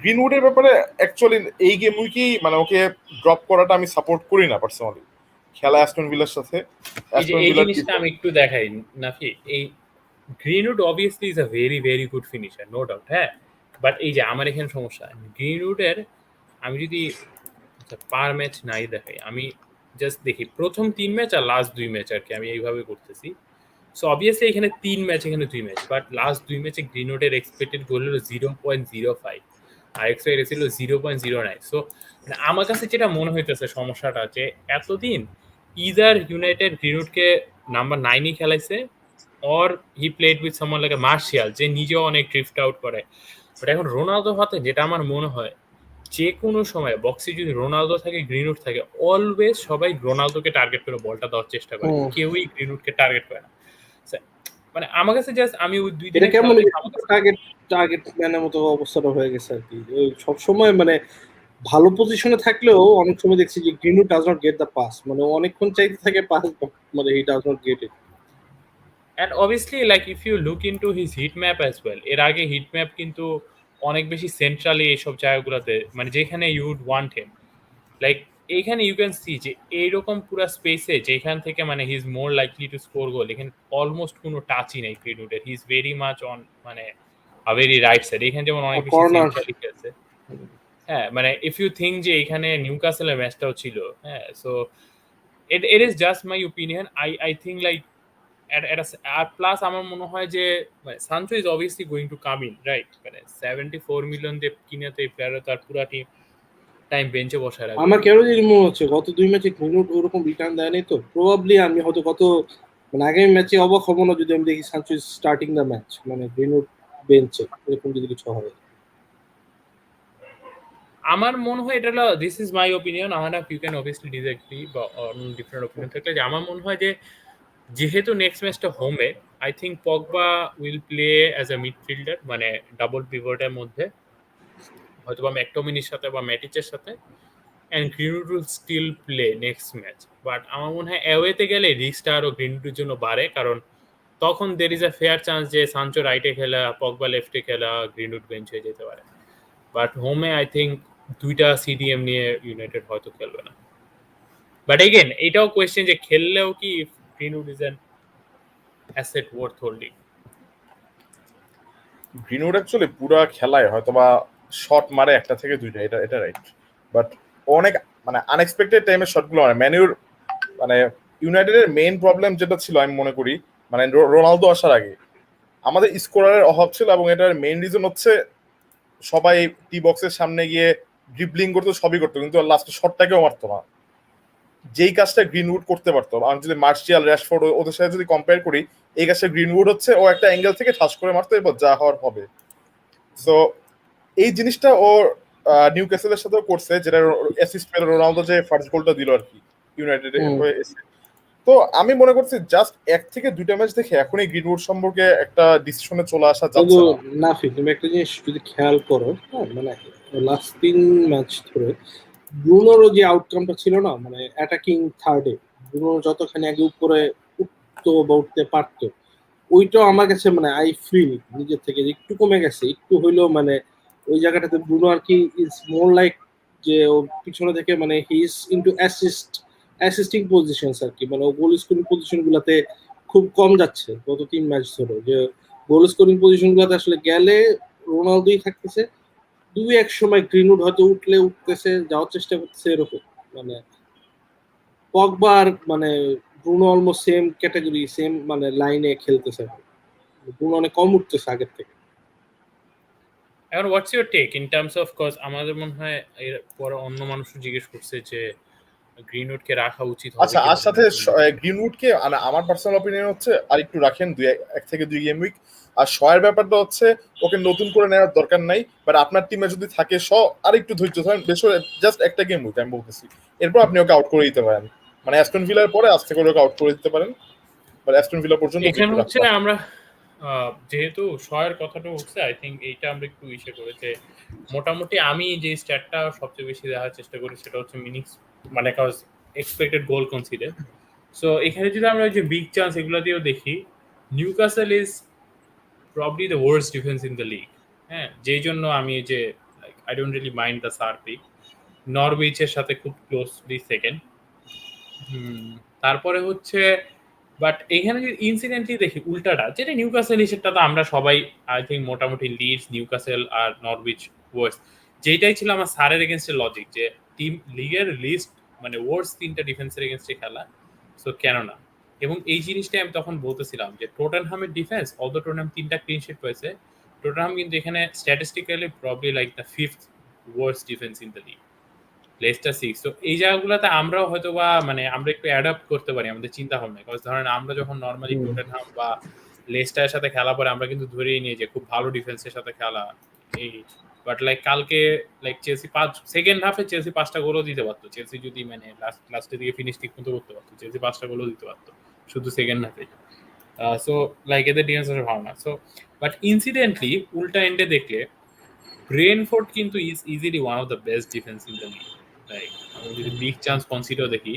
গ্রিনউডের ব্যাপারে অ্যাকচুয়ালি এই গেম উইকেই মানে ওকে ড্রপ করাটা আমি সাপোর্ট করি না পার্সোনালি। খেলা অ্যাস্টন ভিলার সাথে, অ্যাস্টন এই ভিলার জিনিসটা আমি একটু দেখাই নাকি। এই Greenwood obviously is a very very good finisher, no doubt. হ্যাঁ, বাট এই যে আমার এখানে সমস্যা, গ্রিনউডের আমি যদি পার ম্যাচ নাই দেখাই, আমি জাস্ট দেখি প্রথম 3 ম্যাচ আর লাস্ট 2 ম্যাচ আর কি, আমি এইভাবে করতেছি। সো অবভিয়াসলি এখানে 3 ম্যাচ, এখানে 2 ম্যাচ, বাট লাস্ট 2 ম্যাচে গ্রিনউডের এক্সপেক্টেড গোল হলো 0.05 আর এক্সপেক্টেড ছিল 0.09। সো আমার কাছে যেটা মনে হইতেছে সমস্যাটা যে এতদিন ইদার ইউনাইটেড গ্রিনউডকে নাম্বার 9ই খেলাইছে, or he played with someone like Martial যে নিজেও অনেক ড্রিফট আউট করে। বাট এখন রোনালদো হাতে যেটা আমার মনে হয়, যে কোনো সময় বক্সে যদি রোনালদো থাকে, গ্রিনউড থাকে, অলওয়েজ সবাই রোনালদোকে টার্গেট করে বলটা দেওয়ার চেষ্টা করে, কেউই গ্রিনউডকে টার্গেট করে না। মানে আমার কাছে জাস্ট আমি ওই 2 এটা দিনের কেমন খেলাতে টার্গেট ম্যানের মতো অবস্থাটা হয়ে গেছে আর কি। সব সময় মানে ভালো পজিশনে থাকলেও অনেক সময় দেখছি যে Greenwood does not get the pass, মানে অনেকক্ষণ চাইতে থাকে পাস, মানে he does not get it. and obviously like if you look into his heat map as well, এর আগে হিট ম্যাপ কিন্তু অনেক বেশি সেন্ট্রালি এইসব জায়গাগুলোতে, মানে যেখানে you would want him, like এইখানে ইউ ক্যান সি যে এইরকম পুরো স্পেসে যেখান থেকে মানে he is more likely to score goal, এখানে অলমোস্ট কোনো টাচই নেই গ্রিনউডের। He is very much on মানে আ ভেরি রাইট সাইড, এখানে যেমন অনেক বেশি কর্নার সেন্ট্রালি খেলছে। হ্যাঁ, মানে ইফ ইউ থিঙ্ক যে এখানে নিউক্যাসলের ম্যাচটাও ছিল, হ্যাঁ, so it is just my opinion. I think like at plus আমার মনে হয় যে Sancho is obviously going to come in, right? মানে 74 মিলিয়ন দিয়ে কিনে তো এই প্লেয়ার তার পুরো টিম টাইম বেঞ্চে বসায় রাখবে। আমার কেন জানি মনে হচ্ছে গত 2 ম্যাচে গ্রিনউড ওরকম রিটার্ন দেয়নি, তো প্রবাবলি আমি হয়তো মানে আগামী ম্যাচে অবাক হবো না যদি আমি দেখি সানচো স্টার্টিং দ্য ম্যাচ, মানে গ্রিনউড বেঞ্চে, এরকম যদি কিছু হয়। আমার মনে হয় এটা হলো, this is my opinion, Ahana you can obviously disagree বা ডিফারেন্ট ওপিনিয়ন থাকলে, যে আমার মনে হয় যে যেহেতু নেক্সট ম্যাচটা হোমে, I think Pogba will play as a midfielder, মানে ডাবল পিভটের মধ্যে হয়তো বা ম্যাকটোমিনির সাথে বা ম্যাটিচের সাথে, and Greenwood will still play next match. But আমার মনে হয় অ্যাওয়েতে গেলে রিস্কটা আরও গ্রিনউডের জন্য বাড়ে, কারণ তখন দের ইজ আ ফেয়ার চান্স যে সানচো রাইটে খেলা, পগবা লেফটে খেলা, গ্রিনউড বেঞ্চ হয়ে যেতে পারে। বাট হোমে আই থিঙ্ক 2টা সিডিএম নিয়ে ইউনাইটেড হয়তো খেলবে না। বাট এগেন এটাও কোয়েশ্চেন যে খেললেও কি Greenwood is an asset worth holding. Greenwood actually পুরা খেলায় হয়তো বা শট মারে একটা থেকে দুইটা, এটা এটা রাইট। বাট অনেক মানে আনএক্সপেক্টেড টাইমের শটগুলো মারে। ম্যানুর মানে ইউনাইটেডের মেইন প্রবলেম যেটা ছিল আমি মনে করি, মানে রোনালদো আসার আগে আমাদের স্কোরারের অভাব ছিল, এবং এটার মেইন রিজন হচ্ছে সবাই টি বক্সের সামনে গিয়ে ড্রিবলিং করতো, সবই করতো, কিন্তু লাস্টে শটটাকেও মারতো না। যেই কাজটা গ্রিনউড করতে পারতো, আমি যদি মার্শিয়াল, র্যাশফোর্ড ওদের সাথে যদি কম্পেয়ার করি, এই কাজটা গ্রিনউড হচ্ছে ও একটা অ্যাঙ্গেল থেকে ঠাস করে মারতো, এরপর যা হওয়ার হবে। সো এই জিনিসটা ও নিউ ক্যাসেলের সাথেও করছে, যেটা অ্যাসিস্ট পেল রোনালদো যে ফার্স্ট গোলটা দিল আর কি ইউনাইটেডের হয়ে এসে। তো আমি মনে করছি জাস্ট এক থেকে দুইটা ম্যাচ দেখে এখনই গ্রিনউড সম্পর্কে একটা ডিসিশনে চলে আসা যাচ্ছে না। নাফি, তুমি একটা জিনিস যদি খেয়াল করো, হ্যাঁ, মানে লাস্ট 3 ম্যাচ ধরে ব্রুনোরও যে আউটকামটা ছিল না, মানে অ্যাটাকিং থার্ডে ব্রুনো যতখানি আগে উপরে উঠতো বা উঠতে পারতো, ওইটাও আমার কাছে মানে আই ফিল নিজের থেকে যে একটু কমে গেছে, একটু হইলেও মানে ওই জায়গাটাতে ব্রুনো আর কি ইজ মোর লাইক যে ও পিছনে থেকে মানে he is into assisting positions আর কি, মানে ও গোল স্কোরিং পজিশন গুলাতে খুব কম যাচ্ছে গত 3 ম্যাচ ধরে, যে গোল স্কোরিং পজিশন গুলাতে আসলে গেলে রোনালদোই থাকতেছে, দুই এক সময় গ্রিনউড হয়তো উঠতেছে, যাওয়ার চেষ্টা করতেছে এরকম, মানে পগবা আর মানে Bruno almost same category, same মানে লাইনে খেলতেছে, ব্রুনো অনেক কম উঠতেছে আগের থেকে। এখন what's your take in terms of cause আমাদের মনে হয় এর পরে অন্য মানুষও জিজ্ঞেস করছে যে গ্রিনউডকে রাখা উচিত হবে আচ্ছা, কি আর হবে সাথে না। গ্রিনউডকে আমার পার্সোনাল অপিনিয়ন হচ্ছে আর একটু রাখেন, এক থেকে দুই গেম উইক। আর শয়ের ব্যাপারটা হচ্ছে ওকে নতুন করে নেওয়ার দরকার নাই, বাট আপনার টিমে যদি থাকে আর একটু ধৈর্য ধরেন, বেশ জাস্ট একটা গেম উইক আমি বলতেছি, এরপর আপনি ওকে আউট করে দিতে পারেন। মানে অ্যাস্টন ভিলার পরে আস্তে করে ওকে আউট করে দিতে পারেন, বাট অ্যাস্টন ভিলা পর্যন্ত ওকে এখানে একটু হচ্ছে রাখতে। আমরা যেহেতু শয়ের কথাটা উঠছে, আই থিঙ্ক এইটা আমরা একটু ইসে করেছে। মোটামুটি আমি যে স্ট্যাটটা সবচেয়ে বেশি দেখার চেষ্টা করি সেটা হচ্ছে মিনিক্স, মানে কজ এক্সপেক্টেড গোল কনসিডার। সো এখানে যদি আমরা ওই যে বিগ চান্স এগুলো দিয়েও দেখি, Newcastle is probably the worst defence in the league. হ্যাঁ, যেই জন্য আমি এই যে I don't really mind the Sarr pick. নরউইচের সাথে খুব ক্লোজলি সেকেন্ড। তারপরে হচ্ছে বাট এখানে যদি ইনসিডেন্টলি দেখি উল্টাটা, যেটা নিউক্যাসল হিসেবটা তো আমরা সবাই আই থিঙ্ক মোটামুটি লিডস, নিউক্যাসল আর নরউইচ ওয়ার্স্ট, যেটাই ছিল আমার সারের এগেনস্টের লজিক, যে টিম লিগের লিস্ট মানে ওয়ার্স্ট 3টা ডিফেন্সের এগেনস্টে খেলা, সো কেন না। এবং এই জিনিসটাই আমি তখন বলতেছিলাম যে টটেনহামের ডিফেন্স, অল দ্য টটেনহাম 3টা ক্লিন শিট পেয়েছে, টটেনহাম কিন্তু এখানে statistically probably like the 5th worst defence in the league, Leicester 6। তো এই জায়গাগুলোতে আমরাও হয়তো বা মানে আমরা একটু অ্যাডাপ্ট করতে পারি আমাদের চিন্তা ভাবনায়। বিকজ ধরেন আমরা যখন নর্মালি টটেনহাম বা লেস্টারের সাথে খেলা পরে আমরা কিন্তু ধরেই নিই যে খুব ভালো ডিফেন্সের সাথে খেলা এই, বাট লাইক কালকে লাইক চেলসি সেকেন্ড হাফে চেলসি 5টা গোলও দিতে পারতো, চেলসি যদি মানে লাস্টের দিকে ফিনিশ ঠিক মতো করতে পারতো, চেলসি 5টা গোলও দিতে পারতো শুধু সেকেন্ড হাফে। সো লাইক এদের ডিফেন্সের ভাবনা। সো বাট ইনসিডেন্টলি উল্টা এন্ডে দেখলে ব্রেনফোর্ড কিন্তু is easily one of the best defence in the league. Like আমি যদি বিগ চান্স কনসিডার দেখি,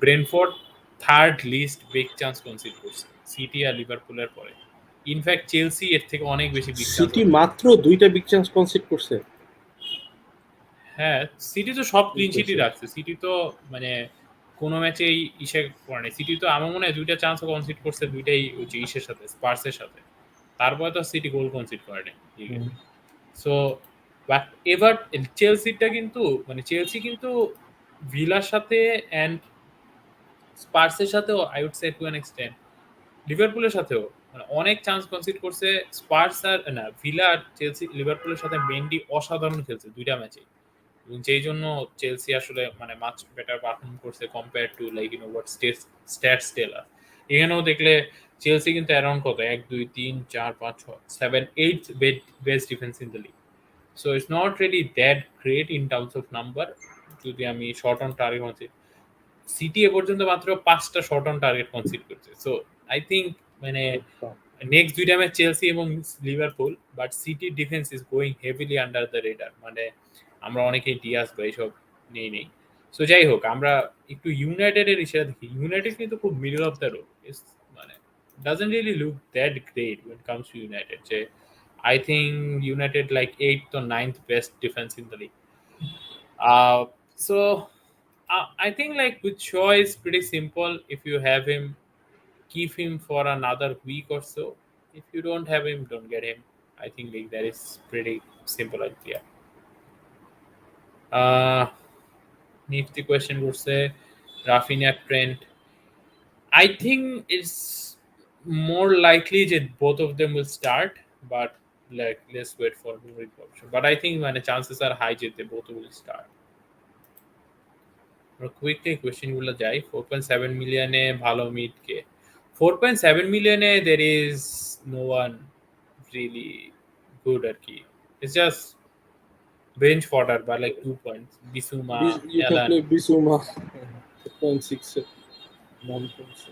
Brentford third least big chance concede করছে সিটি আর লিভারপুলের পরে। ইনফ্যাক্ট চেলসি এর থেকে অনেক বেশি বিগ চান্স। সিটি মাত্র 2টা বিগ চান্স কনসিড করছে। হ্যাঁ, সিটি তো সব ক্লিন শিটই রাখছে। সিটি তো মানে কোনো ম্যাচেই ইসে করে, সিটি তো আমার মনে হয় 2টা চান্সও কনসিড করছে, 2টাই ওই যে ইসের সাথে, স্পার্সের সাথে। তারপরে তো সিটি গোল কনসিড করে নাই। সো বাট এবার চেলসিটা কিন্তু মানে চেলসি কিন্তু ভিলার সাথে অ্যান্ড স্পার্সের সাথেও I would say to an extent, লিভারপুলের সাথেও মানে অনেক চান্স কনসিড করছে। স্পার্স আর না ভিলা আর চেলসি লিভারপুলের সাথে মেন্ডি অসাধারণ খেলছে 2টা ম্যাচে, এবং যেই জন্য চেলসি আসলে মানে মাচ বেটার পারফর্ম করছে compare to like you know what stats teller. এখানেও দেখলে চেলসি কিন্তু অ্যারাউন্ড কত 1 2 3 4 5 6 7 8 best defence in the league. So it's not really that great in terms of number. যদি আমি shot on target concede, City এ পর্যন্ত মাত্র 5টা শর্ট অন টার্গেট কনসিড করছে। সো আই থিঙ্ক মানে নেক্সট 2টা ম্যাচ চেলসি এবং Liverpool, but City defence is going heavily under the radar. মানে আমরা অনেকেই ডিয়াস বা এইসব নেই। সো যাই হোক, আমরা একটু ইউনাইটেডের ইসে দেখি। ইউনাইটেড কিন্তু খুব মিডল অফ দ্য রোড, মানে doesn't really look that great when it comes to United. I think United like 8th or 9th best defense in the league. So I think like with Shaw is pretty simple. If you have him, keep him for another week or so. If you don't have him, don't get him. I think like that is pretty simple idea. নিফটি question করছে Raphinha trend I think it's more likely that both of them will start, but like let's wait for more option. But I think when the chances are high that they both will start. Quickly question গুলো যাই 4.7 মিলিয়নে ভালো mid K 4.7 মিলিয়নে there is no one really good আর কি it's just bench fodder by like 2 points Bisuma You can Alan play Bisuma 0.6 1.6.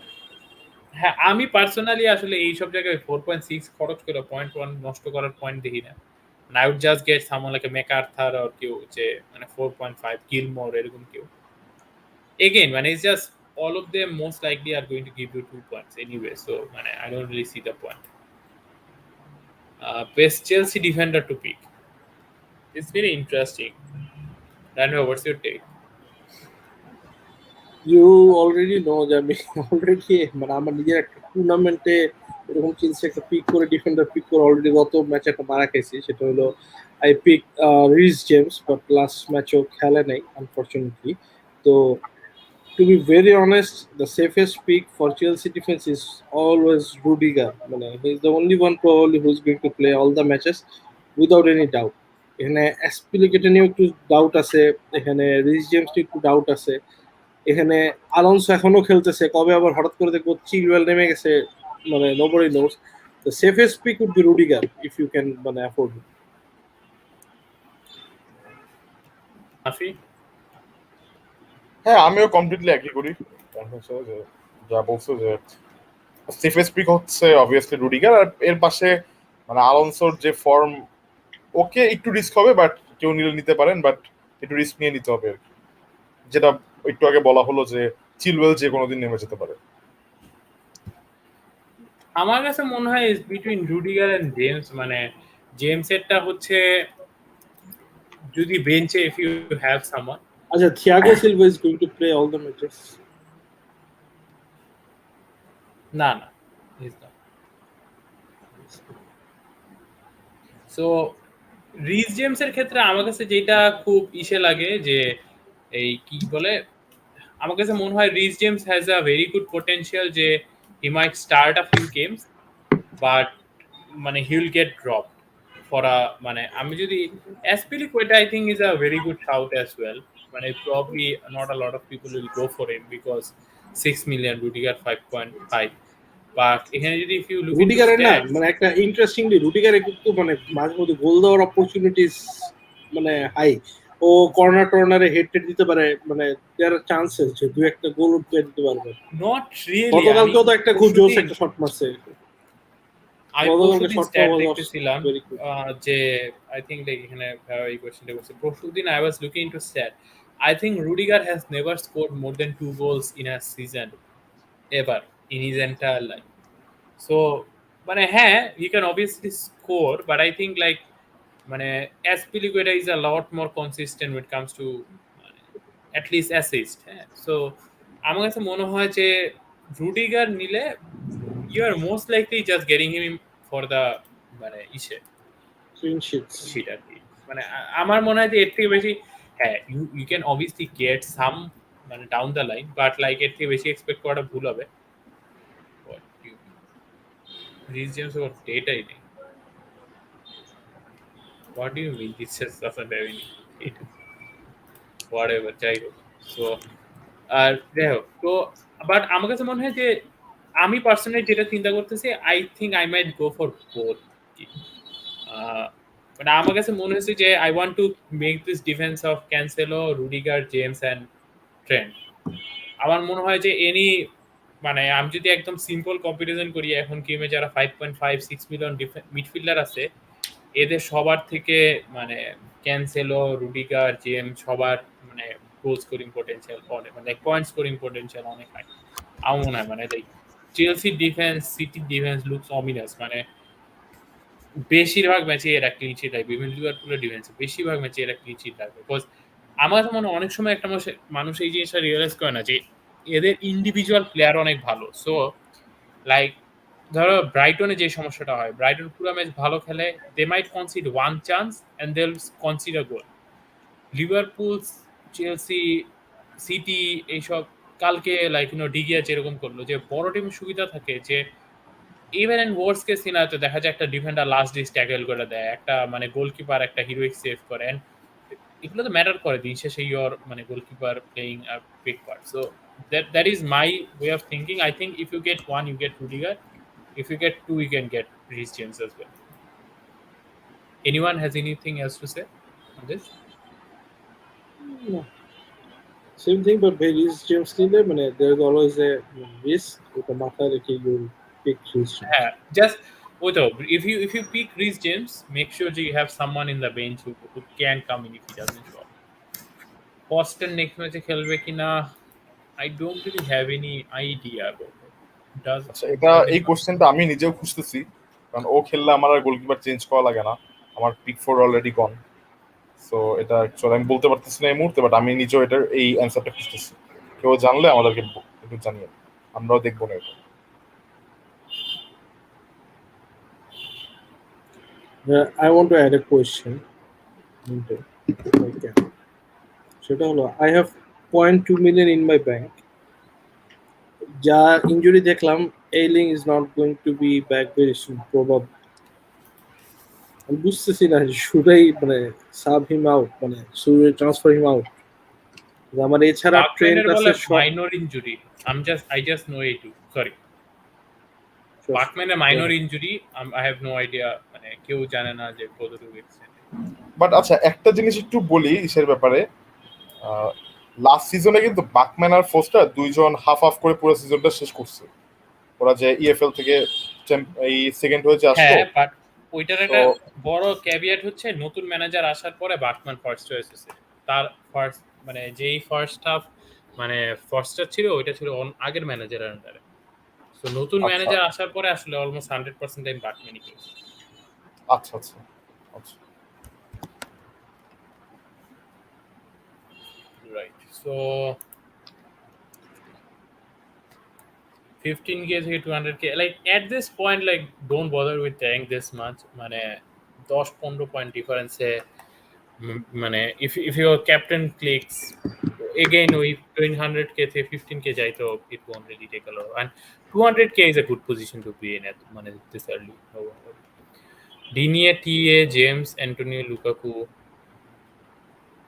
হ্যাঁ আমি personally আসলে এই সব জায়গায় 4.6 খরচ করে 0.1 নষ্ট করার পয়েন্ট দেখি না and I would just get someone like a MacArthur or কেউ যে মানে 4.5 Gilmore এরকম কেউ again মানে it's just all of them most likely are going to give you 2 points anyway so মানে I don't really see the point best Chelsea defender to pick it's very interesting Ranveer what's your take You already know যে আমি already মানে আমার নিজের একটা টুর্নামেন্টে এরকম Chelsea একটা পিক করে ডিফেন্ডার পিক করে অলরেডি গত ম্যাচে একটা মারা খেয়েছি সেটা হলো I pick Reece James but last ম্যাচও খেলে নাই আনফরচুনেটলি তো to be very honest, the safest pick for Chelsea defense is always Rudiger. He's the only one probably who's going to play all the matches without any doubt. এখানে অ্যাসপিলিকেটে নিয়েও একটু doubt আছে এখানে Reece James একটু doubt আছে এখানে Alonso এখনো খেলতেছে কবে আবার হঠাৎ করে দেখবো চিলওয়েল নেমে গেছে মানে nobody knows the safest pick would be Rudiger if you can মানে অ্যাফোর্ড Afi হ্যাঁ আমিও কমপ্লিটলি এগ্রি করি যে যা বলছো যে সেফেস্ট পিক হচ্ছে অবভিয়াসলি রুডিগার আর এর পাশে মানে আলোনসোর যে ফর্ম ওকে একটু রিস্ক হবে বাট কেউ নিলে নিতে পারেন বাট একটু রিস্ক নিয়ে নিতে হবে যেটা একটু আগে বলা হলো যে চিলওয়েল যে কোনোদিন নেমে যেতে পারে আমার কাছে মনে হয় is between Rudiger and James মানে জেমসেরটা হচ্ছে যদি বেঞ্চে ইফ ইউ হ্যাভ সামওয়ান আচ্ছা Thiago Silva is going to play all the matches না না ইজ নট সো রিস জেমসের ক্ষেত্রে আমার কাছে যেটা খুব ইসে লাগে যে এই কি বলে আমার কাছে মনে হয় Reece James has a very good potential যে he might start a few games but মানে he will get drop for a মানে আমি যদি Azpilicueta I think is a very good shout as well মানে probably not a lot of people will go for him because 6 million Rudiger 5.5 but এখানে যদি if you look রুডিগারের না মানে একটা interestingly রুডিগারের কিন্তু মানে মাঝে মধ্যে গোল দেওয়ার অপরচুনিটিস মানে হাই ও কর্নার টর্নারে হেড টেড দিতে পারে মানে দেয়ার আর চান্সেস যে দুই একটা গোল উঠতে দিতে পারবে নট রিয়েলি গতকালকেও তো একটা খুব জোস একটা শট মারছে আমি গতকালকে পরশুদিন শটটা স্ট্যাট was দেখতেছিলাম very good. যে আই থিঙ্ক লাইক এখানে এই কোয়েশ্চেনটা করছে পরশুদিন I was looking into stat I think Rudiger has never scored more than 2 goals in a season ever in his entire life so মানে হ্যাঁ he can obviously score but I think like মানে Azpilicueta is a lot more consistent with comes to at least assist হ্যাঁ so আমার কাছে মনে হয় যে Rudiger নিলে you are most likely just getting him for the মানে ইসে ক্লিন শিটস শিট আর কি মানে আমার মনে হয় যে এর থেকে বেশি হ্যাঁ you can obviously get some মানে down the line but like এর থেকে বেশি এক্সপেক্ট করাটা ভুল হবে রিস জেমস ওর ডেটাই নেই what do you mean this just doesn't have any data whatever যাই হোক সো আর যাই হোক তো বাট আমার কাছে মনে হয় যে আমি পার্সোনালি যেটা চিন্তা করতেছি I think I might go for both মানে আমার কাছে মনে হচ্ছে যে I want to make this defence of Cancelo Rudiger James and Trent আমার মনে হয় যে এনি মানে আমি যদি একদম সিম্পল কম্পারিজন করি এখন গেমে যারা 5.5-6 মিলিয়ন মিডফিল্ডার আছে এদের সবার থেকে মানে ক্যান্সেলো রুডিগার জেমস সবার মানে গোল স্কোরিং পোটেনশিয়াল অনেক মানে পয়েন্ট স্কোরিং পোটেনশিয়াল অনেক হাই আমার মনে হয় মানে Chelsea defence City defence looks ominous মানে বেশিরভাগ ম্যাচে এরা ক্লিন শিট রাখবে ইভেন লিভারপুলের ডিফেন্সে বেশিরভাগ ম্যাচে এরা ক্লিন শিট রাখবে বিকজ আমার কাছে মনে হয় অনেক সময় একটা মানুষ এই জিনিসটা রিয়েলাইজ করে না যে এদের ইন্ডিভিজুয়াল প্লেয়ার অনেক ভালো সো লাইক ধরো ব্রাইটনে যে সমস্যাটা হয় ব্রাইটন পুরো ম্যাচ ভালো খেলে they might concede one chance and they will concede a goal Liverpool, Chelsea, City এইসব কালকে লাইক ডিগিয়া যেরকম করলো যে বড় টিমের সুবিধা থাকে যে ইভেন ইন ওয়ার্স কেস সিনারিওতে দেখা যায় একটা ডিফেন্ডার লাস্ট ডিস ট্যাকেল করে দেয়, একটা গোলকিপার একটা হিরোইক সেভ করে, and এগুলো তো ম্যাটার করে দিন শেষে your goalkeeper playing a big part. So that is my way of thinking. I think if you get one you get Rudiger, if you get two you can get Reece James as well. Anyone has anything else to say on this? No. Same thing, but by Reece James নিলে there's always a risk with the মাথায় রেখে you pick Reece James. Yeah, just if you pick Reece James, make sure that you have someone in the bench who can come in if he doesn't show up. Boston next match খেলবে কিনা I don't really have any idea about it. আচ্ছা, এই কোশ্চেনটা আমি নিজেও খুঁজতেছি, কারণ ও খেললে আমার আর গোলকিপার চেঞ্জ করা লাগে না, আমার পিক 4 অলরেডি গন। সো এটা অ্যাকচুয়ালি আমি বলতে পারতেছি না এই মুহূর্তে, বাট আমি নিজেও এটার এই অ্যান্সারটা খুঁজতেছি। কেউ জানলে আমাদেরকে একটু জানিয়ে, আমরাও দেখবো না এটা। I want to add a question into if I can. সেটা হলো I have 0.2 million in my bank. যা ইনজুরি দেখলাম, Ayling is not going to be back very soon probably. আমি বুঝতেছি না should I sub him out, should I transfer him out? আমার এছাড়া trend আছে minor injury, I just know it. Sorry, বাকম্যানের minor injury, I have no idea, কেউ জানে না যে কতটুকু এক্সটেন্ড। বাট আচ্ছা, একটা জিনিস একটু বলি ইসের ব্যাপারে। লাস্ট সিজনে কিন্তু বাকম্যান আর ফোস্টার দুইজন হাফ হাফ করে পুরো সিজনটা শেষ করছে। ওরা যে ইএফএল থেকে এই সেকেন্ড হয়েছে আসতো। হ্যাঁ, বাট ওইটার একটা বড় ক্যাভিয়েট হচ্ছে নতুন ম্যানেজার আসার পরে বাকম্যান ফার্স্ট চয়েস হয়েছে। তার ফার্স্ট যেই ফার্স্ট হাফ ফার্স্টার ছিল ওইটা ছিল আগের ম্যানেজারের আন্ডারে। সো নতুন ম্যানেজার আসার পরে আসলে অলমোস্ট 100% টাইম বাকম্যানই খেলছে। আচ্ছা আচ্ছা আচ্ছা, রাইট। সো 15k থেকে 200k, like at this point, like don't bother with tank this much. 10-15 point ডিফারেন্সে if your captain clicks again with 200k থেকে 15k যাই তো it won't really take a lot, and 200k is a good position to be in at this early. Digne, TA, James, Antonio, Lukaku.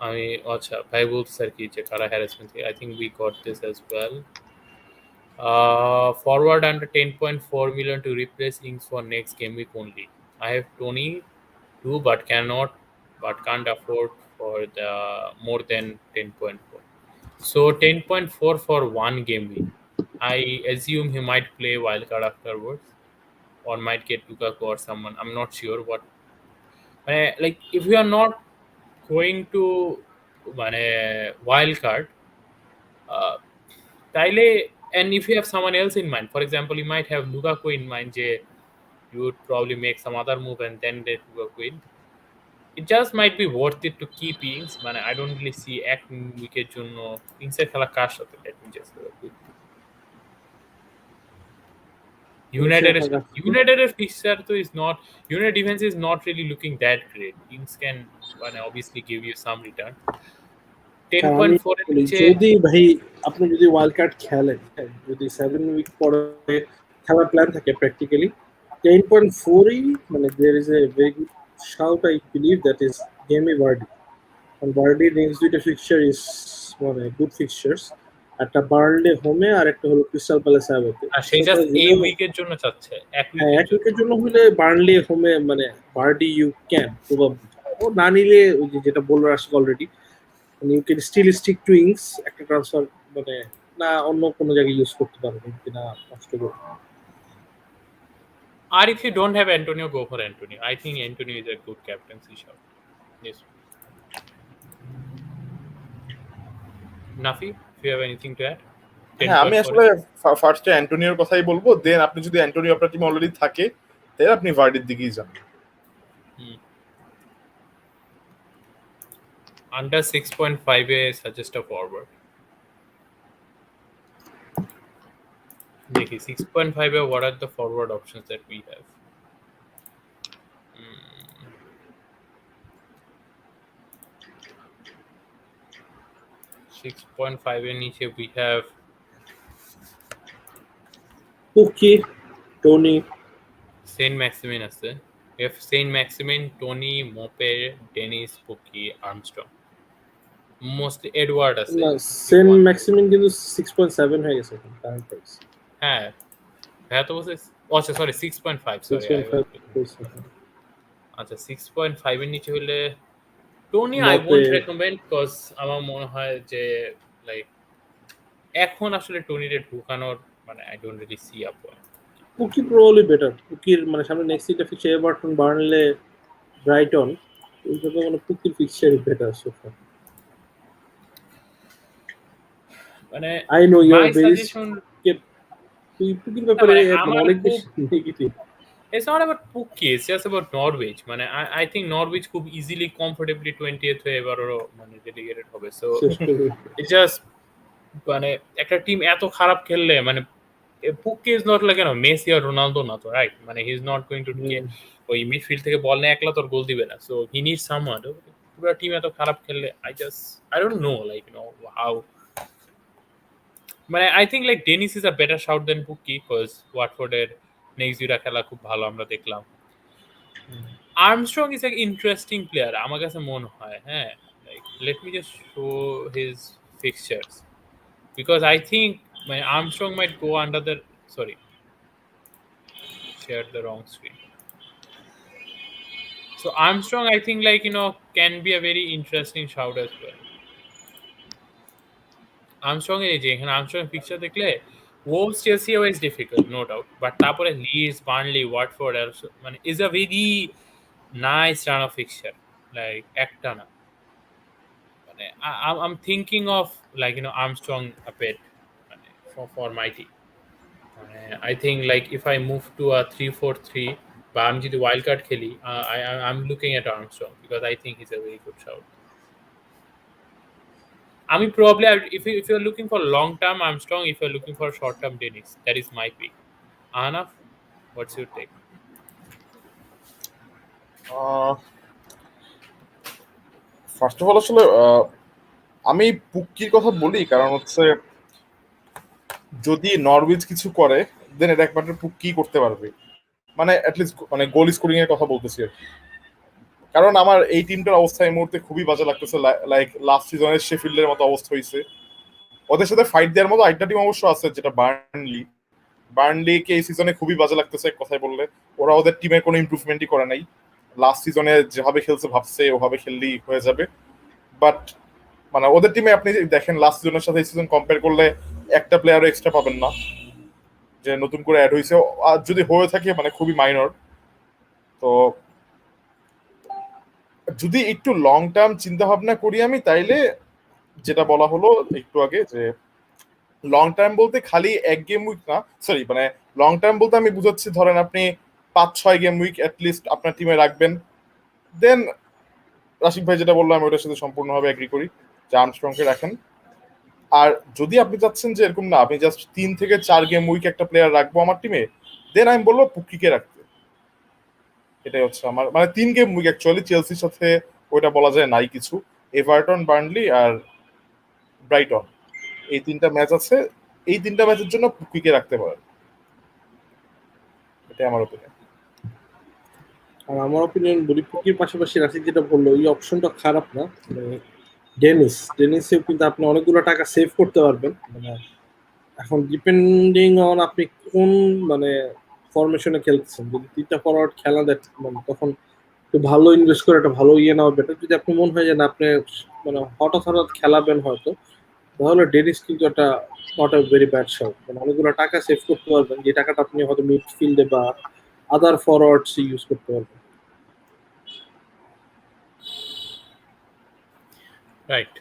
আমি আচ্ছা ভাই বলতে sir কি যে কারা harassment, I think we got this as well. Forward under 10.4 million to replace Ings for next game week only. I have Tony too, but can't afford for the more than 10.4. So 10.4 for one game week. I assume he might play wildcard afterwards, or might get Lukaku or someone. I'm not sure what. Like if you are not going to wildcard, তাইলে, and if you have someone else in mind, for example, you might have Lukaku in mind, you would probably make some other move and then let Lukaku in. It just might be worth it to keep Ings. I don't really see এক উইকের জন্য ইংসের খেলা কার সাথে। Let me just United's fixture তো is not, United defense is not really looking that great. Ings can obviously give you some return. 10.4 এর নিচে যদি ভাই আপনি যদি ওয়াইল্ড কার্ড খেলেন, যদি 7 উইক পরে খেলার প্ল্যান থাকে practically 10.4ই there is a very good shout, I believe, that is Jamie Vardy. And Vardy next দুইটা ফিক্সচার is good fixtures, একটা বার্নলে হোমে আর একটা হলো ক্রিস্টাল প্যালেস অ্যাওয়েতে। আর সেই জাস্ট এই উইকের জন্য চাচ্ছে, এক উইকের জন্য হলে বার্নলে হোমে বার্ডি ইউ ক্যান প্রবাবলি, ও না নিলে ওই যেটা বললো Ashik already, you can still stick to Ings, একটা ট্রান্সফার না অন্য কোনো জায়গায় ইউজ করতে পারবেন কিনা নষ্ট করতে। আর if you don't have Antonio, go for Antonio. I think Antonio is a good captaincy shot. Yes. Nafi, if you have anything to add? হ্যাঁ, আমি আসলে ফার্স্টে অ্যান্টোনিওর কথাই বলবো, দেন আপনি যদি অ্যান্টোনিও আপনার টিমে অলরেডি থাকে তাহলে আপনি ভার্ডির দিকেই যান। Under 6.5 a suggest a forward. देखिए 6.5 a, what are the forward options that we have? 6.5 এর নিচে we have Pookie, Tony, Saint Maximin আছে, we have Saint Maximin, Tony, Mope, Dennis, Pookie, Armstrong, mostly Edward আছে না Saint ম্যাক্সিমিন কিন্তু 6.7 হয়ে গেছে এখন কারেন্ট প্রাইস। হ্যাঁ হ্যাঁ তো বলছে আচ্ছা সরি 6.5 সরি 6.5 আচ্ছা 6.5 এর নিচে হলে Toney I Mope, won't recommend cause আমার মনে হয় যে লাইক এখন আসলে টনিরে ঢুকানোর মানে I don't really see a point. Pukki probably better. পুকির মানে সামনে নেক্সট উইকটা ফিক্সচার এভারটন, বার্নলে, ব্রাইটন, এইভাবে মানে পুকির ফিক্সচারই বেটার সোফার। মানে I know you are my very suggestion তুই পুকির ব্যাপারে মানে মানে আমার অনেক খুব বেশি negative. It's not about Pukki, it's just about Norwich. মানে I think Norwich খুব easily comfortably 20th হয়ে এবারও মানে ডেলিগেটেড হবে। So শেষ করে it's just মানে একটা টিম এত খারাপ খেললে মানে Pukki is not like Messi আর রোনালদো না তো রাইট, মানে he is not going to ওই মিডফিল্ড থেকে বল নিয়ে একলা তোর গোল দিবে না। So he need someone. পুরো টিম এত খারাপ খেললে I don't know like how মানে I think like Dennis is a better shout than Pukki because ওয়াটফোর্ডের নেক্সট দুইটা খেলা খুব ভালো আমরা দেখলাম। আর্মস্ট্রং ইজ এক ইন্টারেস্টিং প্লেয়ার আমার কাছে মনে হয়। হ্যাঁ like let me just show his fixtures because I think মানে Armstrong might go under the sorry shared the wrong screen. So Armstrong I think like can be a very interesting shout as well. Armstrong এর যে এখানে Armstrong picture দেখলে Wolves Chelsea is difficult no doubt, but তারপরে Leeds, Burnley, Watford মানে is a very nice run of fixture like একটা না মানে I'm thinking of like Armstrong a bit মানে for my team. I think like if I move to a 3-4-3 বা আমি যদি wild card খেলি I'm looking at Armstrong because I think he's a very good shout. I mean, probably if you're looking for long term Armstrong, if you're looking for short term Dennis, that is my pick. Anaf, what's your take? First of all আসলে আমি পুক্কির কথা বলি কারণ হচ্ছে যদি Norwich কিছু করে দেন এটা একমাত্র পুক্কি করতে পারবে, মানে অ্যাটলিস্ট মানে গোল স্কোরিং এর কথা বলতেছি আর কি। কারণ আমার এই টিমটার অবস্থা এই মুহূর্তে খুবই বাজে লাগতেছে, লাইক লাস্ট সিজনের শেফিল্ডের মতো অবস্থা হয়েছে। ওদের সাথে ফাইট দেওয়ার মতো আরেকটা টিম অবশ্য আছে যেটা বার্নলিকে এই সিজনে খুবই বাজে লাগতেছে এক কথায় বললে। ওরা ওদের টিমের কোনো ইমপ্রুভমেন্টই করে নাই, লাস্ট সিজনে যেভাবে খেলছে ভাবছে ওভাবে খেললেই হয়ে যাবে। বাট মানে ওদের টিমে আপনি দেখেন লাস্ট সিজনের সাথে এই সিজন কম্পেয়ার করলে একটা প্লেয়ারও এক্সট্রা পাবেন না যে নতুন করে অ্যাড হয়েছে, আর যদি হয়ে থাকে মানে খুবই মাইনর। তো যদি একটু লং টার্ম চিন্তা ভাবনা করি আমি তাইলে যেটা বলা হলো একটু আগে যে লং টার্ম বলতে খালি এক গেম উইক না, সরি মানে লং টার্ম বলতে আমি বুঝাচ্ছি ধরেন আপনি 5-6 গেম উইক অ্যাটলিস্ট আপনার টিমে রাখবেন। দেন রাশিদ ভাই যেটা বললাম আমি ওটার সাথে সম্পূর্ণভাবে এগ্রি করি যে আর্মস্ট্রংকে রাখেন। আর যদি আপনি চাচ্ছেন যে এরকম না, আপনি জাস্ট 3 থেকে 4 গেম উইক একটা প্লেয়ার রাখবো আমার টিমে, দেন আমি বলবো পুক্কিকে রাখতে। এটাই হচ্ছে আমার মানে 3 গেম উইক অ্যাকচুয়ালি চেলসির সাথে ওইটা বলা যায় নাই কিছু, এভারটন, বার্নলি আর ব্রাইটন, এই 3টা ম্যাচ আছে। এই 3টা ম্যাচের জন্য পুক্কিকে রাখতে পারেন, এটাই আমার ওপিনিয়ন। আর আমার অপিনিয়ন বলি পুকির পাশাপাশি রাশিদ যেটা বললো এই অপশনটা খারাপ না। মানে ডেনিসেও কিন্তু আপনি অনেকগুলো টাকা সেভ করতে পারবেন। মানে এখন ডিপেন্ডিং অন আপনি কোন মানে ফরমেশনে খেলতেছেন, যদি 3টা ফরওয়ার্ড খেলা দেন মানে তখন একটু ভালো ইনভেস্ট করে একটা ভালো নেওয়া বেটার। যদি আপনি মনে হয় যে না আপনি মানে হঠাৎ খেলাবেন হয়তো, তাহলে ডেনিস কিন্তু একটা not a very bad shot. মানে অনেকগুলো টাকা সেভ করতে পারবেন যে টাকাটা আপনি হয়তো মিডফিল্ডে বা আদার ফরওয়ার্ডস ইউজ করতে পারবেন। Right.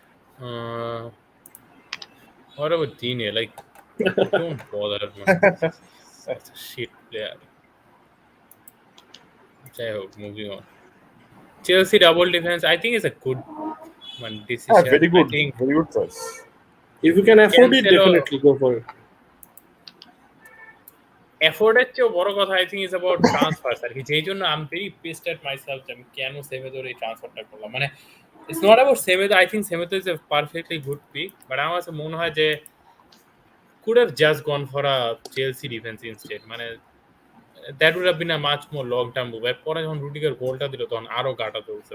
What about Dine? Like, don't bother, man. Such a shit player. যাই হোক, moving on. Chelsea double defense, I think is a good one decision. হ্যাঁ, very I good, think very good choice. If you can afford it, Cancelo- definitely go for it. এফোর্ডের চেয়েও বড় কথা I think is about transfer আর কি, যেই জন্য I am very pissed at myself যে আমি কেন সেভেদোর এই ট্রান্সফারটা করলাম। মানে It's not about Semedo. I think Semedo is a perfectly good pick, but আমার কাছে মনে হয় যে could have just gone for a Chelsea defense instead. মানে that would have been a much more long term move. পরে যখন Rudiger গোলটা দিল তখন আরো গাটা চলছে।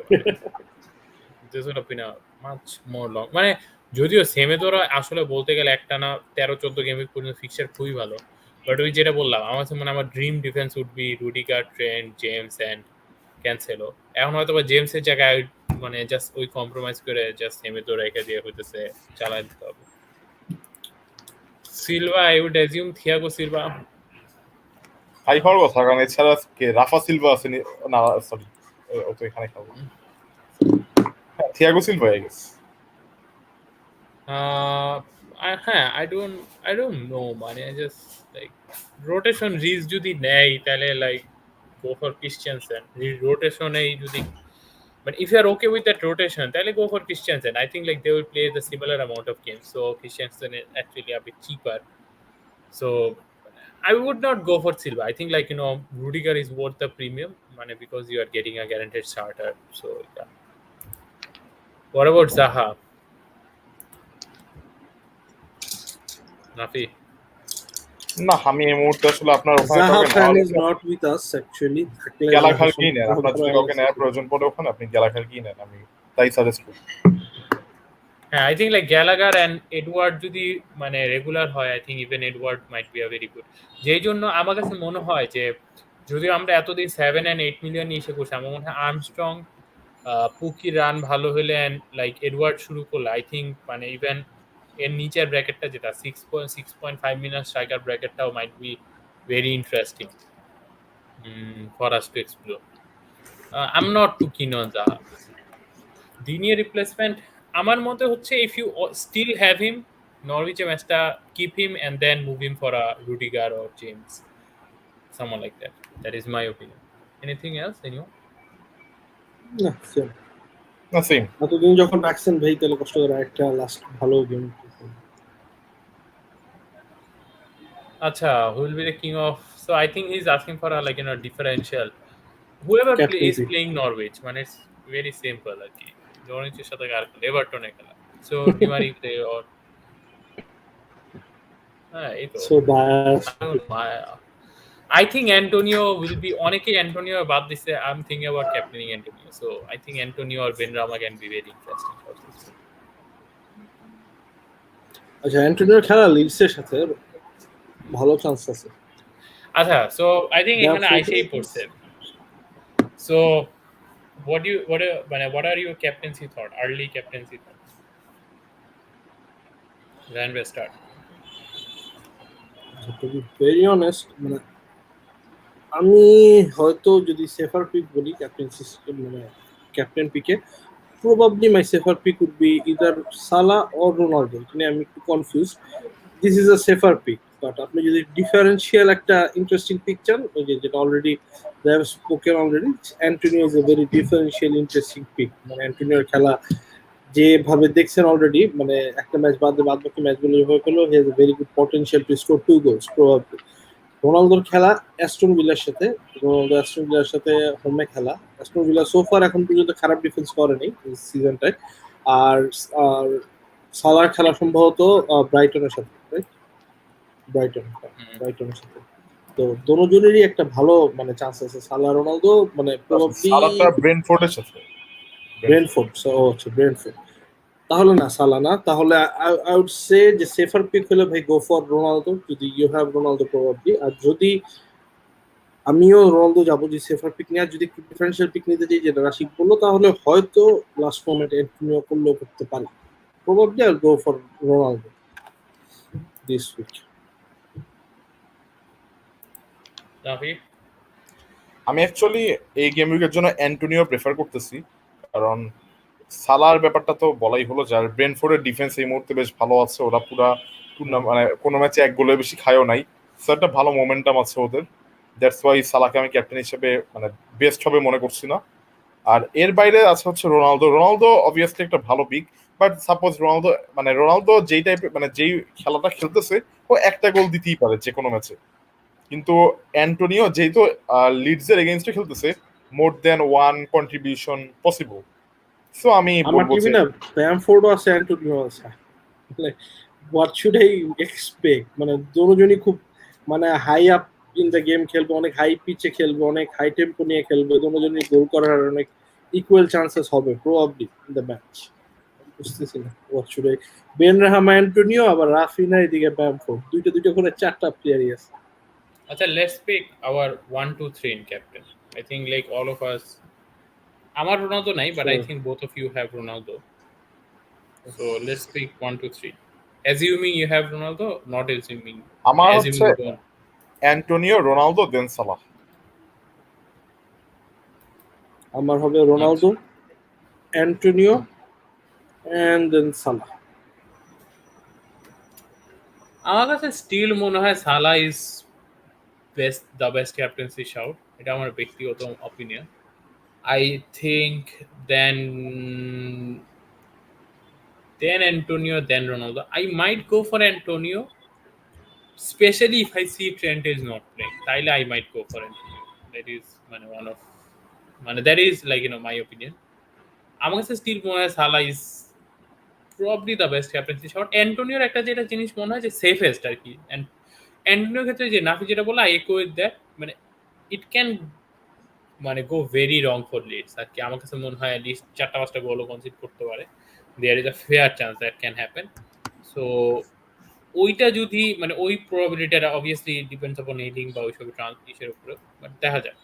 This would have been a much more long. মানে যদিও সেমেদোরা আসলে বলতে গেলে একটানা 13-14 গেমে পর্যন্ত ফিক্সচার খুবই ভালো, বাট ওই যেটা বললাম আমার কাছে মনে হয় আমার dream defence would be Rudiger, Trent, James and Cancelo. এখন হয়তো বা জেমসের জায়গায় মানে জাস্ট ওই কম্প্রোমাইজ করে জাস্ট সেমেদো রেখে দিয়ে হইতেছে চালাই দিতে হবে। Silva, I would assume Thiago Silva. High হওয়ার কথা, কারণ এছাড়া কে রাফা সিলভা আছে না, সরি ও তো এখানে খাবো। Thiago Silva I guess. হ্যাঁ, I don't know মানে I just like rotation রিস যদি নেয় তাহলে like go for Christensen. Rotation এই যদি, but if you are okay with that rotation তাহলে go for Christensen. I think like they will play the similar amount of games, so Christensen is actually a bit cheaper. So I would not go for Silva. I think like Rudiger is worth the premium মানে because you are getting a guaranteed starter. So yeah. What about Zaha? Nafi? না, আমি এই মুহূর্তে আসলে আপনার ওখানে Zaha কাউকে fan নেওয়ার is not with us actually. থাকলে গ্যালাঘার Zaha কি নেন, সম্পর্কে আপনার যদি ভালো কাউকে নেওয়ার আছে। প্রয়োজন পড়ে ওখানে আপনি গ্যালাঘার কি নেন, আমি তাই সাজেস্ট করি। হ্যাঁ, I think like Gallagher and Edward যদি মানে রেগুলার হয়, I think even Edward might be a very good. যেই জন্য আমার কাছে মনে হয় যে যদিও আমরা এতদিন 7 and 8 মিলিয়ন ইসে করছি, আমার মনে হয় আর্মস্ট্রং, পুকি রান ভালো হলে and like এডওয়ার্ড শুরু করলে I think মানে ইভেন এর নিচের ব্র্যাকেটটা যেটা 6.5 মিলিয়ন স্ট্রাইকার ব্র্যাকেটটাও might be very interesting for us to explore. I'm not too keen on Zaha. দিনিয়ের রিপ্লেসমেন্ট আমার মতে হচ্ছে if you still have him, নরউইচের ম্যাচটা keep him and then move him for a Rudiger or James, someone like that. That is my opinion. Anything else, anyone? না, same. না same. এতদিন যখন রাখছেন ভাই তাহলে কষ্ট করে একটা লাস্ট ভালো game. Acha, who will be the king of? So I think he's asking for a differential. Whoever is Captaincy. playing Norwich, মানে it's very simple আর কি। নরউইচের সাথে আর এভারটনে খেলা। So Timari play or হ্যাঁ এই তো। So biased. I think Antonio will be অনেকেই Antonio বাদ দিছে। I'm thinking about captaining Antonio. So I think Antonio or Benrahma can be very interesting for this. আচ্ছা, অ্যান্টোনিওর খেলা লিডসের সাথে ভালো চান্স আছে। আচ্ছা, so I think এখানে Therefore, আইসেই পড়ছে। So what are your captaincy thought? Early captaincy thoughts. Then we start. to be very honest, মানে আমি হয়তো যদি সেফার পিক বলি ক্যাপ্টেন্সি মানে ক্যাপ্টেন পিকে, probably my safer pick would be either Salah or Ronaldo. এখানে আমি একটু confuse. This is a safer pick, but আপনি যদি ডিফারেন্সিয়াল একটা ইন্টারেস্টিং পিক চান, ওই যেটা already they have spoken already, Antonio is a very differential interesting pick. মানে অ্যান্টোনিওর খেলা যেভাবে দেখছেন অলরেডি, মানে একটা ম্যাচ বাদ বাকি ম্যাচগুলো যেভাবে পেলো, he has a very good potential to score 2 goals probably. রোনালদোর খেলা অ্যাস্টন ভিলার সাথে, রোনালদো অ্যাস্টন ভিলার সাথে হোমে খেলা, অ্যাস্টন ভিলা সোফার এখন পর্যন্ত খারাপ ডিফেন্স করেনি এই সিজনটায়। আর আর সালার খেলা সম্ভবত ব্রাইটনের সাথে, ব্রাইটনের সাথে। তো দোনোজনেরই একটা ভালো মানে চান্স আছে। সালা রোনালদো মানে প্রবাবলি সালাটা ব্রেন্টফোর্ডের সাথে। ব্রেন্টফোর্ড, ও আচ্ছা ব্রেন্টফোর্ড। তাহলে না সালা না, তাহলে আই উড সে যে সেফার পিক হলে ভাই গো ফর রোনালদো যদি ইউ হ্যাভ রোনালদো প্রবাবলি। আর যদি আমিও রোনালদো যাবো যে সেফার পিক নিয়ে, আর যদি ডিফারেন্সিয়াল পিক নিতে চাই যেটা রাশিক বললো, তাহলে হয়তো লাস্ট মোমেন্টে অ্যান্টোনিও করলেও করতে পারি। Probably I go for Ronaldo this week. Nafi? আমি অ্যাকচুয়ালি এই গেম উইকের জন্য অ্যান্টোনিও প্রেফার করতেছি, কারণ সালার ব্যাপারটা তো বলাই হলো, যার ব্রেন্টফোর্ডের ডিফেন্স এই মুহূর্তে বেশ ভালো আছে। ওরা পুরা মানে কোনো ম্যাচে 1 গোলের বেশি খায়ও নাই, সো একটা ভালো মোমেন্টাম আছে ওদের। দ্যাটস ওয়াই সালাকে আমি ক্যাপ্টেন হিসেবে মানে বেস্ট হবে মনে করছি না। আর এর বাইরে আছে হচ্ছে রোনালদো অবভিয়াসলি একটা ভালো পিক, বাট সাপোজ রোনালদো যেই টাইপের মানে যেই খেলাটা খেলতেছে, ও একটা গোল দিতেই পারে যে কোনো ম্যাচে। কিন্তু অ্যান্টোনিও যেহেতু লিডসের এগেইনস্টে খেলতেছে, more than one contribution possible. So আমি আমার বলবো টিভি যে না ব্যামফোর্ড আছে, অ্যান্টোনিও আছে। What should I expect? মানে দুজনই খুব মানে high up in the game খেলবে, অনেক হাই পিচে খেলবে, অনেক হাই টেম্পো নিয়ে খেলবে, দুজনই গোল করার অনেক ইকুয়াল চান্সেস হবে প্রবাবলি ইন দ্য ম্যাচ। বুঝতেছি না what should I. Benrahma, Antonio, আবার রাফিনা, এদিকে ব্যামফোর্ড, দুইটা করে চারটা প্লেয়ারই আছে। আচ্ছা, let's pick our 1 2 3 in captain. I think like all of us, আমার রোনালদো নাই, but I Sure. think both of you have Ronaldo. So let's pick 1 2 3. Assuming you have Ronaldo, not assuming. আমার Assuming হচ্ছে you don't. Antonio, Ronaldo, then Salah. আমার হবে Ronaldo, Antonio, and then Salah. আমার কাছে still মনে হয় Salah is the best captaincy shout, এটা আমার ব্যক্তিগত opinion. I think then Antonio, then Ronaldo. I might go for Antonio, specially if I see Trent is not playing, তাইলে I might go for Antonio. That is মানে one of that is like my opinion. আমার কাছে still মনে হয় Salah is probably the best captaincy shot. অ্যান্টোনিওর একটা যেটা জিনিস মনে হয় যে সেফেস্ট আর কি। অ্যান্টোনিওর ক্ষেত্রে যে নাফি যেটা বললো, আই ইকো উইথ দ্যাট, মানে ইট ক্যান মানে go very wrong for Leeds আর কি। আমার কাছে মনে হয় লিস্ট 4-5টা গোলও কনসিড করতে পারে। There is a fair chance that can happen. So ওইটা যদি মানে ওই প্রবাবিলিটিটা অবভিয়াসলি ডিপেন্ডস আপন হিটিং বা ওইসব ট্রান্সমিশনের উপরে, বাট দেখা যাক।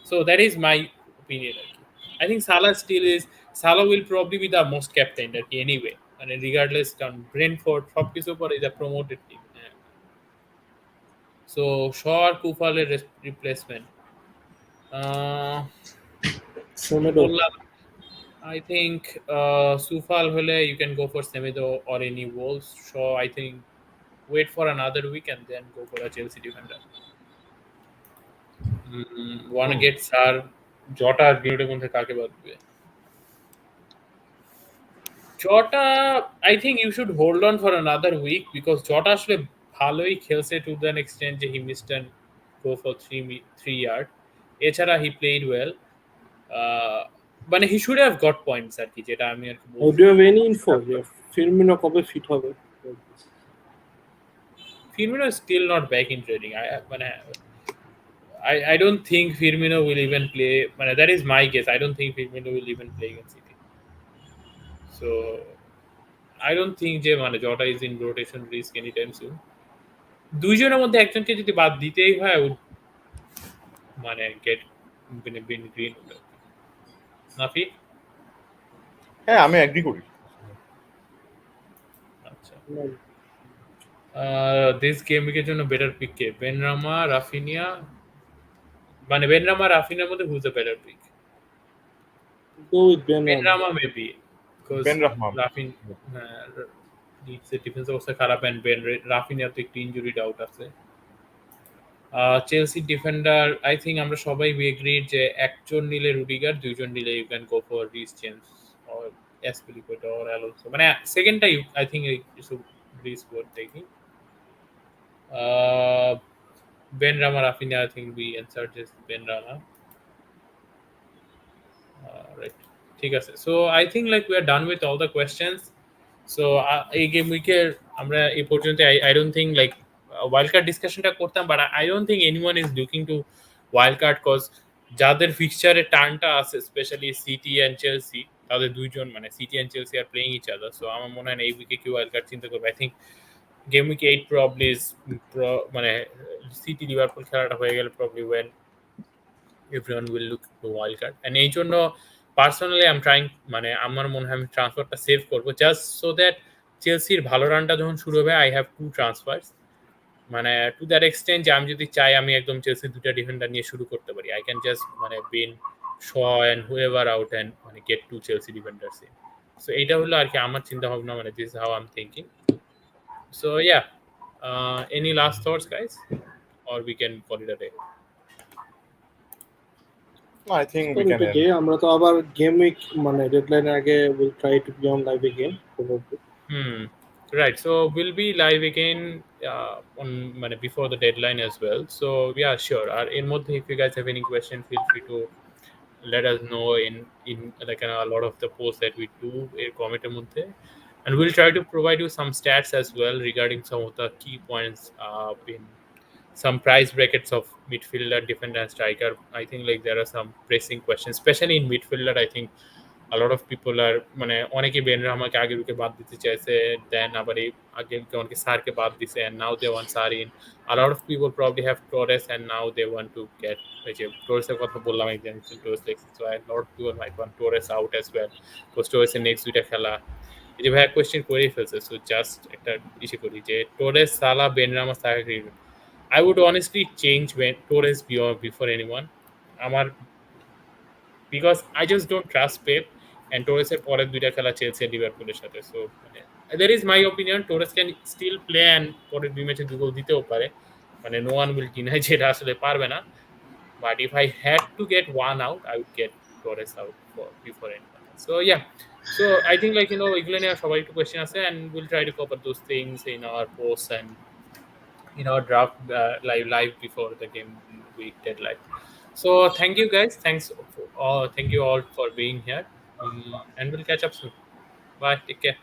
So that is my opinion আর কি। I think Salah will probably be the most captain আর কি এনিওয়ে, মানে রিগার্ডলেস, কারণ ব্রেনফোর্ড সবকিছুর পরে is a promoted team. So শ আর কুফালের রিপ্লেসমেন্ট সেমেডো। বললাম, I think Sufal hole you can go for Semedo or any Wolves. So I think wait for another week and then go for a Chelsea defender. Wanna get Sar Jota R Greenwood মধ্যে কাকে বাদ দিবে? Jota, I think you should hold on for another week because Jota আসলে ভালোই খেলছে to the extent যে he missed and go for 3 yard. এছাড়া he played well. মানে he should have got points আর কি, যেটা আমি আর কি Do you have any info যে ফিরমিনো কবে ফিট হবে? Firmino is still not back in training. I don't think Firmino will even play. That is my guess. I don't think Firmino will even play against City. So I don't think যে Jota is in rotation risk anytime soon. দুইজনের মধ্যে একজনকে যদি বাদ দিতেই হয়, get been green. Nafi? হ্যাঁ, আমি এগ্রি করি। আচ্ছা, দিস গেম উইকের জন্য বেটার পিক কে? বেনরামা, রাফিনিয়া, বেনরামা রাফিনিয়ার মধ্যে who's the better pick? Go with Benrahma maybe, because Benrahma. Raphinha লিডসের ডিফেন্স অবস্থা খারাপ, এন্ড রাফিনিয়ার তো একটু ইনজুরি ডাউট আছে। চেলসি ডিফেন্ডার আই থিঙ্ক আমরা সবাই এগ্রিড যে একজন নিলে রুডিগার, দুইজন নিলে you can go for Reece James or Azpilicueta or Alonso. সেকেন্ডটা I think it's Reece worth taking. Benrahma, Raphinha, I think we অ্যানসার্ড this Benrahma. Right, ঠিক আছে। So I think like we are done with all the questions. So এই game উইকের আমরা এই পর্যন্ত I don't think like wild card ডিসকাশনটা করতাম, but I don't think anyone is looking to wild card, cause যাদের ফিক্সচারে টার্নটা আছে স্পেশালি সিটি অ্যান্ড চেলসি, তাদের দুইজন City and Chelsea are playing each other. So আমার মনে হয় না এই উইকে কি ওয়াইল্ড কার্ড চিন্তা করবে। I think game week 8 probably is City Liverpool খেলাটা হয়ে গেলে probably when everyone will look to wild card, and এই জন্য পার্সোনালি আই এম ট্রাইং আমার মনে হয় আমি ট্রান্সফারটা সেভ করবো জাস্ট সো দ্যাট চেলসির ভালো রানটা যখন শুরু হবে I have 2 transfers, to that extent যে আমি যদি চাই আমি একদম চেলসির দুটা ডিফেন্ডার নিয়ে শুরু করতে পারি। I can just bin Shaw and whoever out and get 2 Chelsea defenders in. So এইটা হলো আর কি আমার চিন্তা ভাবনা, this is how I am thinking. So yeah, any last thoughts guys or we can call it a day? I think we can end. আমরা তো আবার গেম উইক ডেডলাইনের আগে will try to be on live again probably. Right, so we'll be live again on before the deadline as well. So yeah, sure. In মধ্যে if you guys have any question, feel free to let us know in like a lot of the posts that we do in comment মধ্যে, and we'll try to provide you some stats as well regarding some of the key points in some price brackets of midfielder, defender, and striker. I think like there are some pressing questions, especially in midfielder. I think a lot of people are মানে অনেকে বেনরামাকে আগে রুকে বাদ দিতে চাইছে, দেন আবার এই আগে অনেকে সারকে বাদ দিছে, and now they want Sar in. A lot of people probably have Torres and now they want to get এই যে Torres-এর কথা বললাম একদম Torres দেখছি, so a lot of people might want Torres out as well because Torres-এর next দুইটা খেলা এই যে ভাই কোয়েশ্চেন করেই ফেলছে, so just একটা ইস্যু করি যে Torres, Salah, Benrahma, Saka. I would honestly change when Torres before anyone. আমার because I just don't trust Pep, and Torres এর পরের দুইটা খেলা চেলসি লিভারপুলের সাথে, so there is my opinion. Torres can still play and পরের দুই ম্যাচে দুই গোল দিতেও পারে, মানে no one will deny যেটা আসলে পারবে না, but if I had to get one out I would get Torres out before anyone. So yeah, so I think like এগুলো নিয়ে সবাই একটু কোয়েশ্চেন আছে, and we'll try to cover those things in our posts and in our draft live before the game week deadline. So thank you guys, thank you all for being here, and we'll catch up soon. Bye, take care.